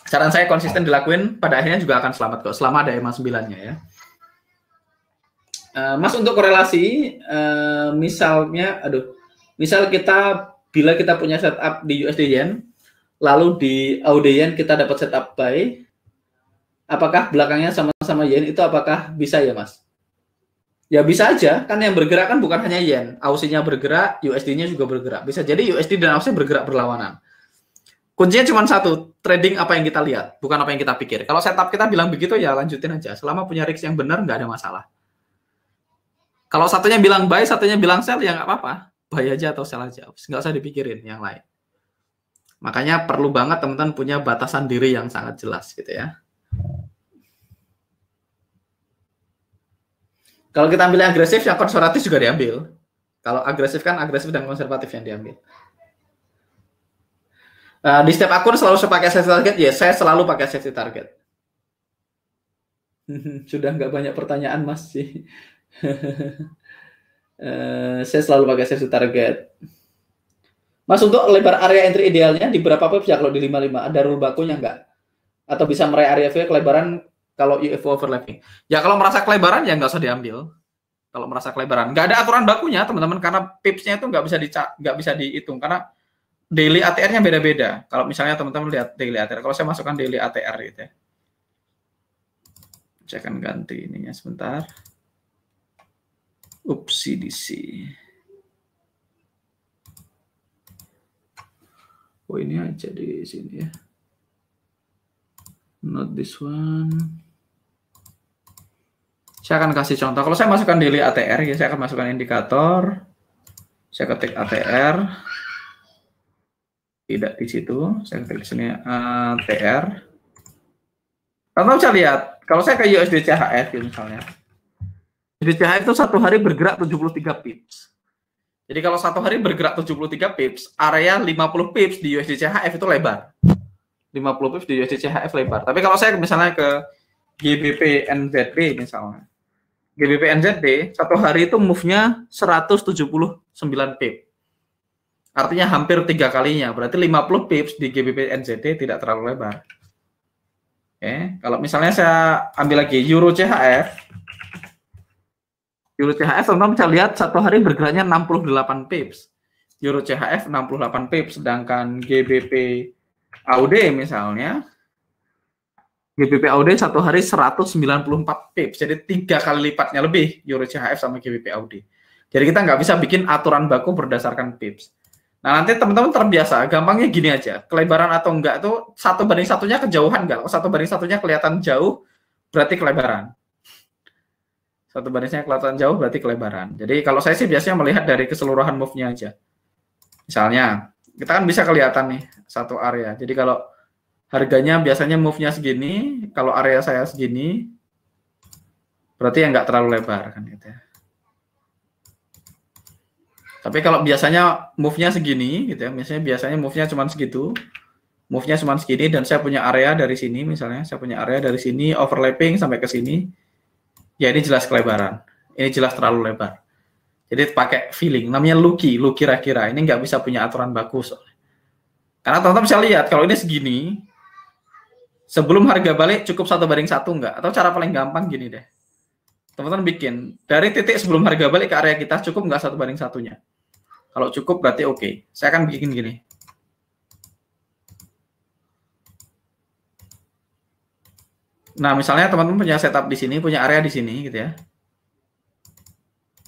S1: Saran saya konsisten dilakuin, pada akhirnya juga akan selamat kok, selama ada EMA 9-nya ya. Mas, untuk korelasi, misalnya, misal kita, bila kita punya setup di USD Yen, lalu di AUD Yen kita dapat setup buy, apakah belakangnya sama-sama Yen, itu apakah bisa ya Mas? Ya bisa aja, kan yang bergerak kan bukan hanya Yen, AUD-nya bergerak, USD-nya juga bergerak. Bisa jadi USD dan AUD bergerak berlawanan. Kuncinya cuma satu, trading apa yang kita lihat, bukan apa yang kita pikir. Kalau setup kita bilang begitu, ya lanjutin aja. Selama punya risk yang benar, nggak ada masalah. Kalau satunya bilang buy, satunya bilang sell, ya nggak apa-apa. Buy aja atau sell aja, nggak usah dipikirin yang lain. Makanya perlu banget teman-teman punya batasan diri yang sangat jelas gitu ya. Kalau kita ambil yang agresif, yang konservatif juga diambil. Kalau agresif kan agresif dan konservatif yang diambil. Di setiap akun selalu saya pakai safety target, ya saya selalu pakai safety target. Sudah nggak banyak pertanyaan Mas sih. Saya selalu pakai safety target. Mas, untuk lebar area entry idealnya di berapa pips ya kalau di 55? Ada rule bakunya nggak? Atau bisa meraih area kelebaran kalau UFO overlapping? Ya kalau merasa kelebaran ya nggak usah diambil. Kalau merasa kelebaran, nggak ada aturan bakunya teman-teman, karena pipsnya itu nggak bisa dihitung karena daily ATR-nya beda-beda. Kalau misalnya teman-teman lihat daily ATR, kalau saya masukkan daily ATR gitu ya. Saya akan ganti ininya sebentar. CDC. Oh, ini aja di sini ya. Not this one. Saya akan kasih contoh. Kalau saya masukkan daily ATR, ya saya akan masukkan indikator. Saya ketik ATR. Tidak di situ, saya ketik di sini ATR. Kalau bisa lihat, kalau saya ke USD CHF misalnya, USD CHF itu satu hari bergerak 73 pips. Jadi kalau satu hari bergerak 73 pips, area 50 pips di USD CHF itu lebar. 50 pips di USD CHF lebar. Tapi kalau saya misalnya ke GBP NZD misalnya, GBP NZD satu hari itu move-nya 179 pips. Artinya hampir 3 kalinya, berarti 50 pips di GBP NZD tidak terlalu lebar. Oke, kalau misalnya saya ambil lagi Euro CHF, teman-teman bisa lihat satu hari bergeraknya 68 pips. Euro CHF 68 pips, sedangkan GBP AUD misalnya GBP/AUD satu hari 194 pips, jadi 3 kali lipatnya lebih Euro CHF sama GBP/AUD. Jadi kita nggak bisa bikin aturan baku berdasarkan pips. Nah, nanti teman-teman terbiasa, gampangnya gini aja, kelebaran atau enggak itu 1/1-nya kejauhan enggak? Kalau 1/1-nya kelihatan jauh, berarti kelebaran. 1/1-nya kelihatan jauh, berarti kelebaran. Jadi kalau saya sih biasanya melihat dari keseluruhan move-nya aja. Misalnya, kita kan bisa kelihatan nih, satu area. Jadi kalau harganya biasanya move-nya segini, kalau area saya segini, berarti yang nggak terlalu lebar kan gitu ya. Tapi kalau biasanya move-nya segini gitu ya, biasanya move-nya cuma segitu, move-nya cuma segini dan saya punya area dari sini misalnya, saya punya area dari sini overlapping sampai ke sini, ya ini jelas kelebaran, ini jelas terlalu lebar. Jadi pakai feeling, namanya Luki kira-kira, ini nggak bisa punya aturan bagus. Karena teman-teman bisa lihat kalau ini segini, sebelum harga balik cukup 1/1 enggak? Atau cara paling gampang gini deh. Teman-teman bikin, dari titik sebelum harga balik ke area kita cukup enggak 1/1-nya? Kalau cukup berarti oke. Saya akan bikin gini. Nah, misalnya teman-teman punya setup di sini, punya area di sini gitu ya.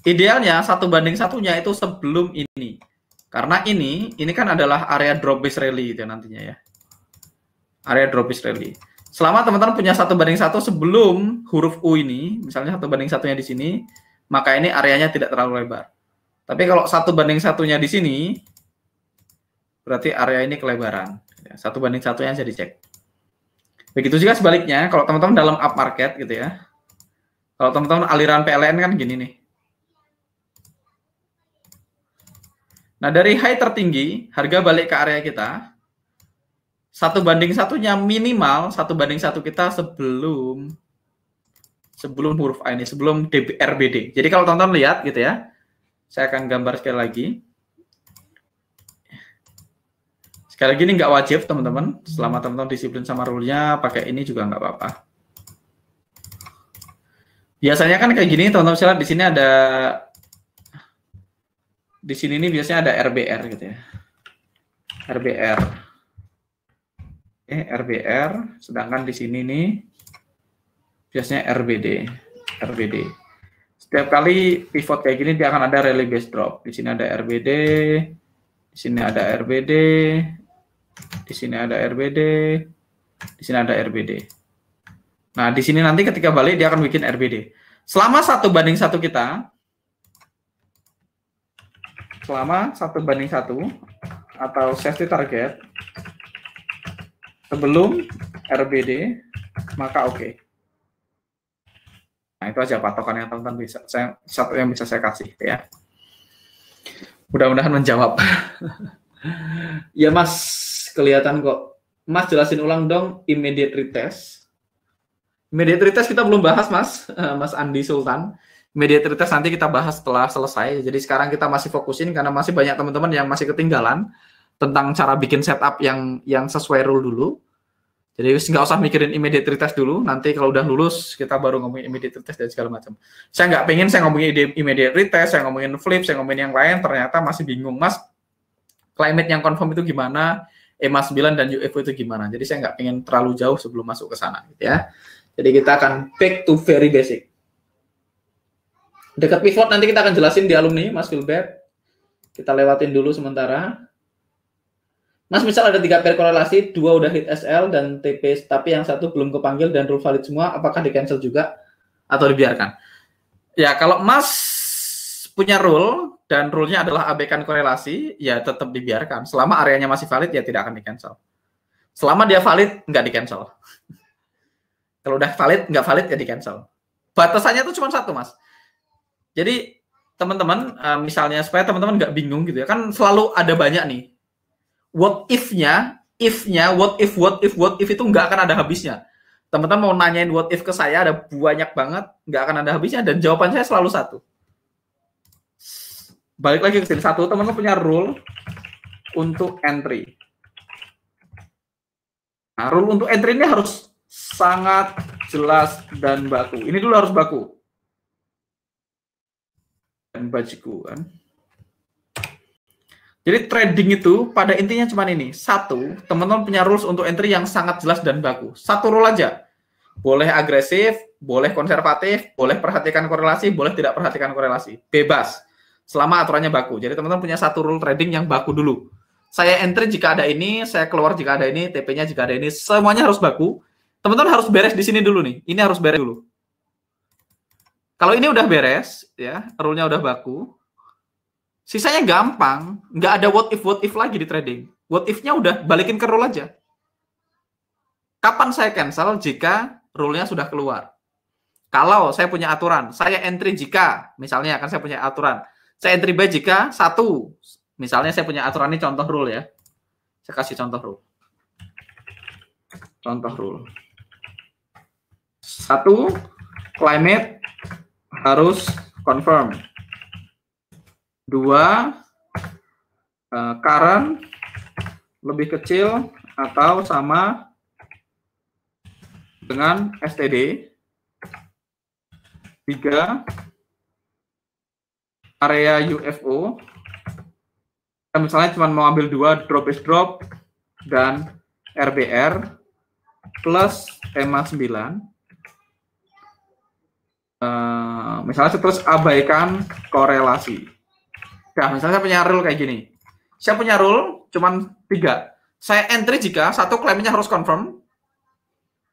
S1: Idealnya 1/1-nya itu sebelum ini. Karena ini kan adalah area drop base rally gitu ya nantinya ya. Area drop base rally. Selama teman-teman punya 1/1 sebelum huruf U ini, misalnya 1/1-nya di sini, maka ini areanya tidak terlalu lebar. Tapi kalau 1/1-nya di sini, berarti area ini kelebaran. 1/1-nya bisa dicek. Begitu juga sebaliknya, kalau teman-teman dalam up market gitu ya, kalau teman-teman aliran PLN kan gini nih. Nah, dari high tertinggi, harga balik ke area kita, 1/1-nya minimal 1/1 kita sebelum huruf A ini, sebelum RBD. Jadi kalau teman-teman lihat gitu ya, saya akan gambar sekali lagi. Sekali lagi ini nggak wajib teman-teman, selama teman-teman disiplin sama rule-nya, pakai ini juga nggak apa-apa. Biasanya kan kayak gini, teman-teman bisa lihat di sini ada, di sini ini biasanya ada RBR gitu ya. RBR. RBR, sedangkan di sini nih biasanya RBD. Setiap kali pivot kayak gini dia akan ada rally base drop. Di sini ada RBD, di sini ada RBD, di sini ada RBD, di sini ada RBD. Nah, di sini nanti ketika balik dia akan bikin RBD. Selama 1/1 kita, selama 1/1 atau safety target sebelum RBD, maka oke. Nah, itu aja patokan yang teman-teman bisa, satu yang bisa saya kasih ya. Mudah-mudahan menjawab. Ya Mas, kelihatan kok. Mas jelasin ulang dong immediate retest. Immediate retest kita belum bahas Mas, Mas Andi Sultan. Immediate retest nanti kita bahas setelah selesai. Jadi sekarang kita masih fokusin karena masih banyak teman-teman yang masih ketinggalan tentang cara bikin setup yang sesuai rule dulu. Jadi nggak usah mikirin immediate retest dulu. Nanti kalau udah lulus kita baru ngomongin immediate retest dan segala macam. Saya nggak pengen saya ngomongin immediate retest, saya ngomongin flip, saya ngomongin yang lain. Ternyata masih bingung Mas. Climate yang confirm itu gimana? EMA 9 dan UFO itu gimana? Jadi saya nggak pengen terlalu jauh sebelum masuk ke sana, gitu ya. Jadi kita akan back to very basic. Dekat pivot nanti kita akan jelasin di alumni, Mas Gilbert. Kita lewatin dulu sementara. Mas, misal ada 3 pair korelasi, 2 udah hit SL dan TP, tapi yang satu belum kepanggil dan rule valid semua, apakah di cancel juga atau dibiarkan? Ya, kalau Mas punya rule dan rule-nya adalah abaikan korelasi, ya tetap dibiarkan. Selama areanya masih valid, ya tidak akan di cancel. Selama dia valid, nggak di cancel. Kalau udah valid, nggak valid, ya di cancel. Batasannya tuh cuma satu, Mas. Jadi teman-teman, misalnya supaya teman-teman nggak bingung gitu ya, kan selalu ada banyak nih. What if-nya, what if itu nggak akan ada habisnya. Teman-teman mau nanyain what if ke saya, ada banyak banget, nggak akan ada habisnya, dan jawaban saya selalu satu. Balik lagi ke sini, satu, teman-teman punya rule untuk entry. Nah, rule untuk entry ini harus sangat jelas dan baku. Ini dulu harus baku. Dan bajiku kan. Jadi trading itu pada intinya cuma ini. Satu, teman-teman punya rules untuk entry yang sangat jelas dan baku. Satu rule aja. Boleh agresif, boleh konservatif, boleh perhatikan korelasi, boleh tidak perhatikan korelasi. Bebas. Selama aturannya baku. Jadi teman-teman punya satu rule trading yang baku dulu. Saya entry jika ada ini, saya keluar jika ada ini, TP-nya jika ada ini, semuanya harus baku. Teman-teman harus beres di sini dulu nih. Ini harus beres dulu. Kalau ini udah beres, ya, rule-nya udah baku. Sisanya gampang, nggak ada what if lagi di trading. What if-nya udah balikin ke rule aja. Kapan saya cancel? Jika rule-nya sudah keluar. Kalau saya punya aturan, saya entry jika, misalnya kan saya punya aturan, saya entry buy jika 1, misalnya saya punya aturan ini contoh rule ya. Saya kasih contoh rule. Contoh rule. 1, climate harus confirm. 2, current lebih kecil atau sama dengan STD. 3, area UFO. Kita misalnya cuma mau ambil 2, drop is drop dan RBR plus EMA 9. Misalnya terus abaikan korelasi. Nah, misalnya saya punya rule kayak gini. Saya punya rule cuma 3. Saya entry jika 1 claimnya harus confirm.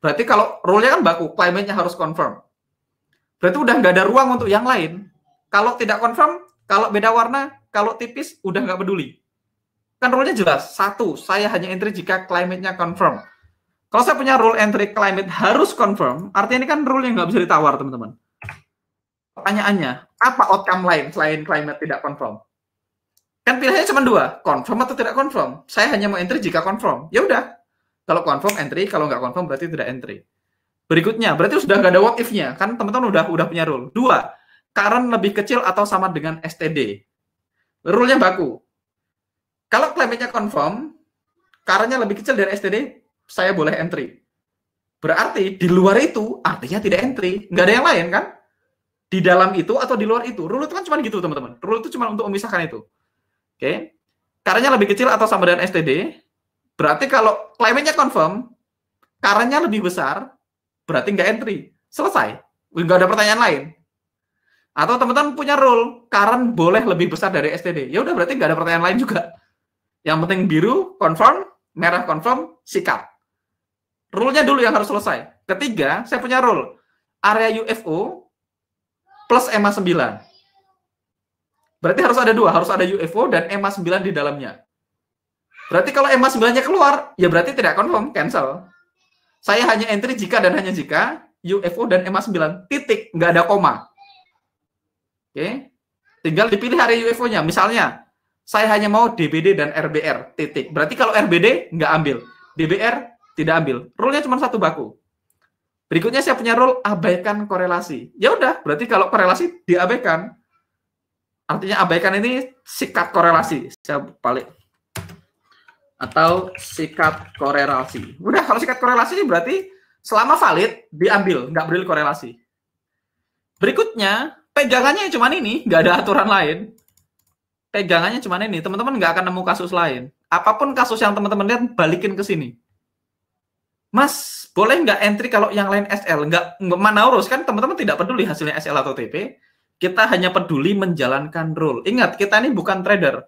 S1: Berarti kalau rule-nya kan baku, claimnya harus confirm. Berarti udah nggak ada ruang untuk yang lain. Kalau tidak confirm, kalau beda warna, kalau tipis, udah nggak peduli. Kan rule-nya jelas. 1, saya hanya entry jika climate-nya confirm. Kalau saya punya rule entry climate harus confirm, artinya ini kan rule yang nggak bisa ditawar, teman-teman. Pertanyaannya, apa outcome lain selain climate tidak confirm? Kan pilihannya cuma 2, confirm atau tidak confirm. Saya hanya mau entry jika confirm. Ya udah. Kalau confirm entry, kalau nggak confirm berarti tidak entry. Berikutnya, berarti sudah nggak ada what if-nya. Kan teman-teman udah punya rule. 2, current lebih kecil atau sama dengan STD. Rule-nya baku. Kalau climate-nya confirm, current-nya lebih kecil dari STD, saya boleh entry. Berarti di luar itu artinya tidak entry. Nggak ada yang lain kan? Di dalam itu atau di luar itu. Rule itu kan cuma gitu, teman-teman. Rule itu cuma untuk memisahkan itu. Oke. Current-nya lebih kecil atau sama dengan STD. Berarti kalau climate-nya confirm, current-nya lebih besar, berarti nggak entry. Selesai. Nggak ada pertanyaan lain. Atau teman-teman punya rule, current boleh lebih besar dari STD. Ya udah, berarti nggak ada pertanyaan lain juga. Yang penting biru, confirm, merah confirm, sikat. Rule-nya dulu yang harus selesai. Ketiga, saya punya rule. Area UFO plus EMA 9. Berarti harus ada 2. Harus ada UFO dan EMA 9 di dalamnya. Berarti kalau EMA 9-nya keluar, ya berarti tidak confirm, cancel. Saya hanya entry jika dan hanya jika UFO dan EMA 9, titik, nggak ada koma. Oke, tinggal dipilih area UFO-nya. Misalnya, saya hanya mau DBD dan RBR, titik. Berarti kalau RBD, nggak ambil. DBR, tidak ambil. Rule-nya cuma 1 baku. Berikutnya saya punya rule, abaikan korelasi. Ya udah, berarti kalau korelasi diabaikan. Artinya abaikan ini sikat korelasi. Saya balik. Atau sikat korelasi. Udah, kalau sikat korelasi berarti selama valid diambil, nggak boleh korelasi. Berikutnya, pegangannya cuma ini, nggak ada aturan lain. Pegangannya cuma ini, teman-teman nggak akan nemu kasus lain. Apapun kasus yang teman-teman lihat, balikin ke sini. Mas, boleh nggak entry kalau yang lain SL? Nggak mana urus, kan teman-teman tidak peduli hasilnya SL atau TP. Kita hanya peduli menjalankan rule. Ingat, kita ini bukan trader.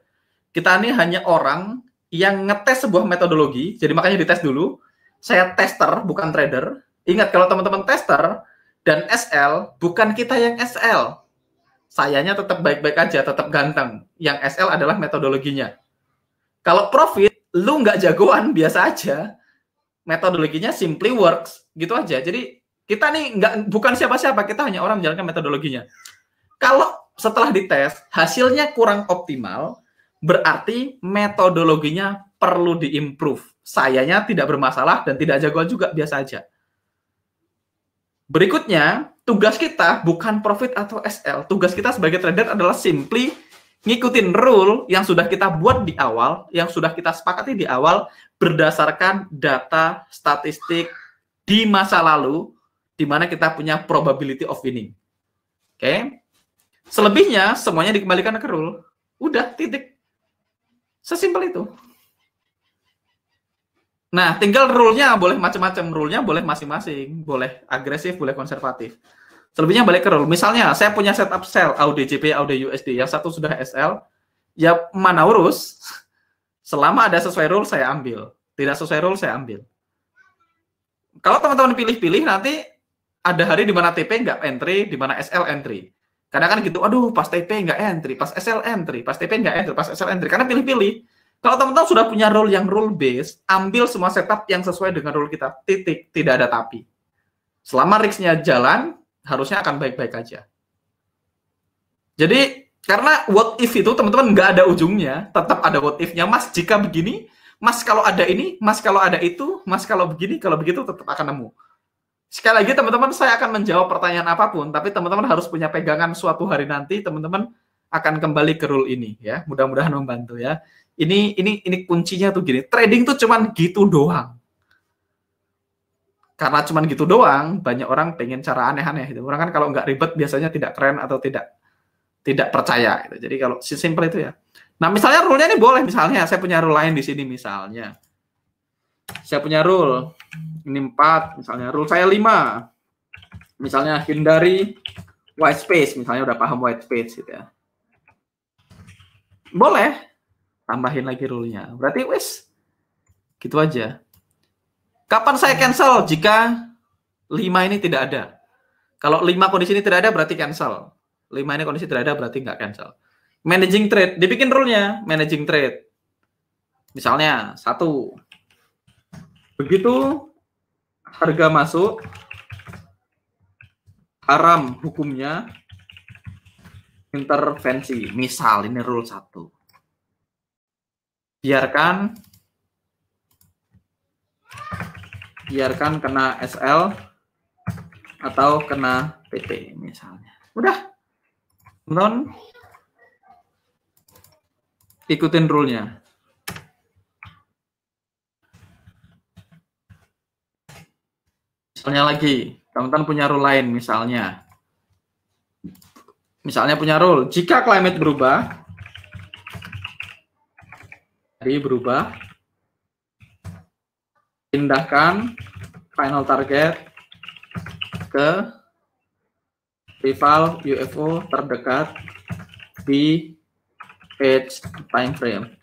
S1: Kita ini hanya orang yang ngetes sebuah metodologi, jadi makanya dites dulu. Saya tester, bukan trader. Ingat, kalau teman-teman tester dan SL, bukan kita yang SL. Sayanya tetap baik-baik aja, tetap ganteng. Yang SL adalah metodologinya. Kalau profit, lu nggak jagoan, biasa aja. Metodologinya simply works, gitu aja. Jadi kita nih bukan siapa-siapa, kita hanya orang menjalankan metodologinya. Kalau setelah dites, hasilnya kurang optimal, berarti metodologinya perlu diimprove. Sayanya tidak bermasalah dan tidak jagoan juga, biasa aja. Berikutnya, tugas kita bukan profit atau SL. Tugas kita sebagai trader adalah simply ngikutin rule yang sudah kita buat di awal, yang sudah kita sepakati di awal, berdasarkan data statistik di masa lalu, di mana kita punya probability of winning. Oke? Selebihnya, semuanya dikembalikan ke rule. Udah, titik. Sesimpel itu. Nah, tinggal rule-nya boleh macam-macam, rule-nya boleh masing-masing, boleh agresif, boleh konservatif. Selebihnya balik ke rule. Misalnya, saya punya setup sell AUD-JP, AUD-USD, yang satu sudah SL, ya mana urus, selama ada sesuai rule saya ambil, tidak sesuai rule saya ambil. Kalau teman-teman pilih-pilih, nanti ada hari di mana TP nggak entry, di mana SL entry. Karena kan gitu, aduh pas TP nggak entry, pas SL entry, pas TP nggak entry, pas SL entry. Karena pilih-pilih. Kalau teman-teman sudah punya rule yang rule based, ambil semua setup yang sesuai dengan rule kita. Titik, tidak ada tapi. Selama risk-nya jalan, harusnya akan baik-baik aja. Jadi, karena what if itu teman-teman nggak ada ujungnya, tetap ada what if-nya. Mas, jika begini, Mas kalau ada ini, Mas kalau ada itu, Mas kalau begini, kalau begitu tetap akan nemu. Sekali lagi teman-teman, saya akan menjawab pertanyaan apapun, tapi teman-teman harus punya pegangan suatu hari nanti, teman-teman akan kembali ke rule ini ya. Mudah-mudahan membantu ya. Ini kuncinya tuh gini, trading tuh cuman gitu doang. Karena cuman gitu doang, banyak orang pengen cara aneh-aneh gitu. Orang kan kalau nggak ribet biasanya tidak keren atau tidak percaya gitu. Jadi kalau simpel itu ya. Nah, misalnya rule-nya ini boleh, misalnya saya punya rule lain di sini misalnya. Saya punya rule ini 4, misalnya rule saya 5. Misalnya hindari white space, misalnya udah paham white space gitu ya. Boleh tambahin lagi rule-nya. Berarti wes gitu aja. Kapan saya cancel jika 5 ini tidak ada? Kalau 5 kondisi ini tidak ada berarti cancel. 5 ini kondisi tidak ada berarti nggak cancel. Managing trade, dibikin rule-nya, managing trade. Misalnya 1. Begitu harga masuk, haram hukumnya intervensi. Misal ini rule 1. Biarkan kena SL atau kena TP misalnya. Udah. Teman-teman ikutin rule-nya. Misalnya lagi, teman-teman punya rule lain misalnya. Misalnya punya rule, jika climate berubah, pindahkan final target ke rival UFO terdekat di edge time frame.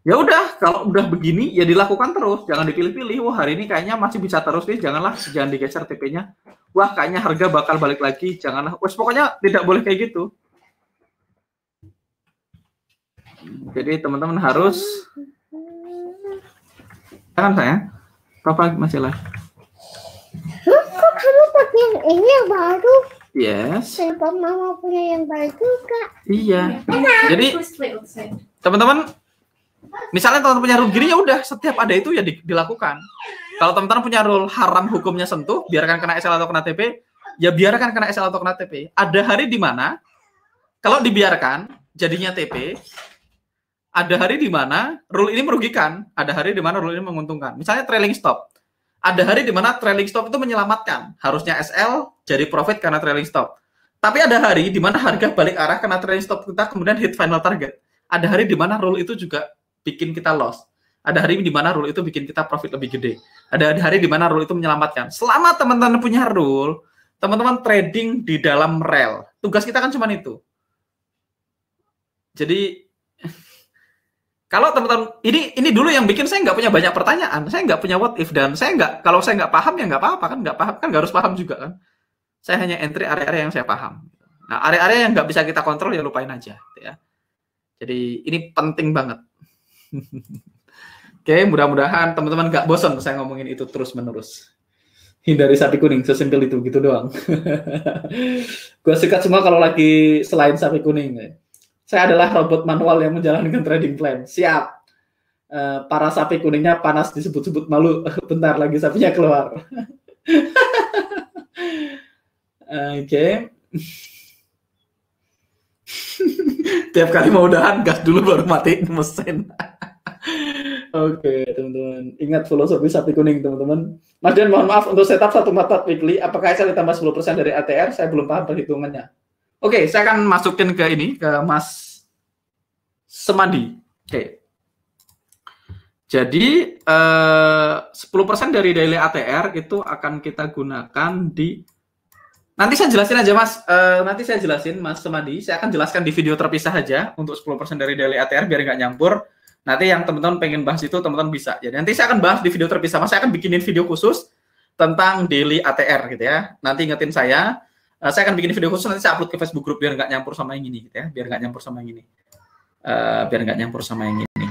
S1: Ya udah, kalau udah begini ya dilakukan terus, jangan dipilih-pilih. Wah, hari ini kayaknya masih bisa terus nih, jangan digeser TP-nya. Wah, kayaknya harga bakal balik lagi, janganlah. Wes pokoknya tidak boleh kayak gitu. Jadi teman-teman harus kan saya, Papa masih lah.
S3: Kok kamu pakai yang ini yang baru?
S1: Yes.
S3: Sebab mama punya yang baru juga.
S1: Iya. Jadi teman-teman, misalnya teman-teman punya rule gini ya udah, setiap ada itu ya dilakukan. Kalau teman-teman punya rule haram hukumnya sentuh, biarkan kena SL atau kena TP, ya biarkan kena SL atau kena TP. Ada hari di mana kalau dibiarkan jadinya TP, ada hari di mana rule ini merugikan, ada hari di mana rule ini menguntungkan. Misalnya trailing stop. Ada hari di mana trailing stop itu menyelamatkan. Harusnya SL jadi profit karena trailing stop. Tapi ada hari di mana harga balik arah kena trailing stop kita kemudian hit final target. Ada hari di mana rule itu juga bikin kita loss. Ada hari di mana rule itu bikin kita profit lebih gede. Ada hari di mana rule itu menyelamatkan. Selama teman-teman punya rule, teman-teman trading di dalam rel. Tugas kita kan cuma itu. Jadi kalau teman-teman ini dulu yang bikin saya nggak punya banyak pertanyaan, saya nggak punya what if, dan kalau saya nggak paham ya nggak apa-apa kan, nggak paham kan nggak harus paham juga kan. Saya hanya entry area-area yang saya paham. Nah, area-area yang nggak bisa kita kontrol ya lupain aja, ya. Jadi ini penting banget. Oke, mudah-mudahan teman-teman nggak bosan saya ngomongin itu terus-menerus. Hindari sapi kuning, sesimpel itu, gitu doang. Gue sikat semua kalau lagi selain sapi kuning. Saya adalah robot manual yang menjalankan trading plan. Siap. Para sapi kuningnya panas disebut-sebut malu. Bentar lagi sapinya keluar. Oke. Tiap kali mau udahan, gas dulu baru matiin mesin. Oke, teman-teman. Ingat filosofi sapi kuning, teman-teman. Mas Dian, mohon maaf untuk setup 144 weekly. Apakah saya ditambah 10% dari ATR? Saya belum paham perhitungannya. Oke, saya akan masukin ke Mas Semadi. Oke. Jadi 10% dari daily ATR itu akan kita gunakan di nanti saya jelasin aja Mas. Nanti saya jelasin Mas Semadi. Saya akan jelaskan di video terpisah aja untuk 10% dari daily ATR biar nggak nyampur. Nanti yang teman-teman pengen bahas itu teman-teman bisa. Jadi nanti saya akan bahas di video terpisah. Mas, saya akan bikinin video khusus tentang daily ATR gitu ya. Nanti ingetin saya akan bikin video khusus, nanti saya upload ke Facebook group biar nggak nyampur sama yang ini gitu ya. Biar nggak nyampur sama yang ini. Biar nggak nyampur sama yang ini.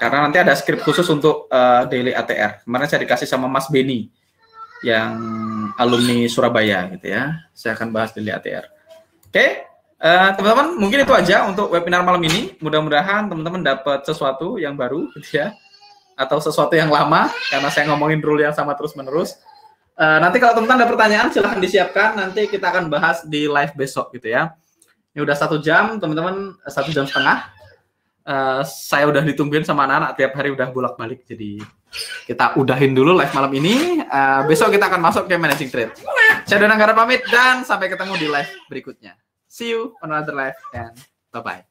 S1: Karena nanti ada script khusus untuk daily ATR. Kemarin saya dikasih sama Mas Beni yang alumni Surabaya gitu ya. Saya akan bahas daily ATR. Oke, teman-teman mungkin itu aja untuk webinar malam ini. Mudah-mudahan teman-teman dapat sesuatu yang baru gitu ya. Atau sesuatu yang lama karena saya ngomongin rule yang sama terus-menerus. Nanti kalau teman-teman ada pertanyaan silahkan disiapkan. Nanti kita akan bahas di live besok gitu ya. Ini udah 1 jam, teman-teman 1 jam setengah. Saya udah ditungguin sama anak-anak tiap hari udah bolak-balik, jadi kita udahin dulu live malam ini. Besok kita akan masuk ke managing trade. Saya Donang Garap pamit dan sampai ketemu di live berikutnya. See you on another live and bye-bye.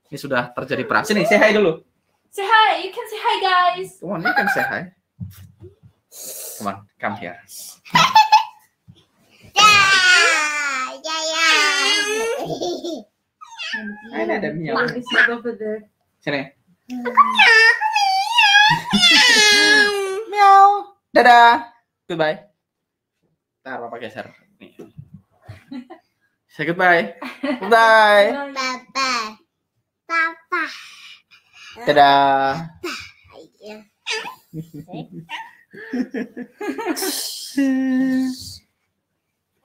S1: Ini sudah terjadi perang. Sini, say hi dulu.
S2: Say hi, you can say hi guys.
S1: Come on, you can say hi. Come on, come here. Ada miau.
S2: Let me sit over there.
S1: Sini. Miau. Dadah. Goodbye. Ntar Papa geser. Nih. Say goodbye. Goodbye.
S3: Papa.
S1: Dadah.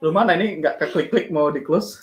S1: Lu mana ini nggak ke klik-klik mau di close?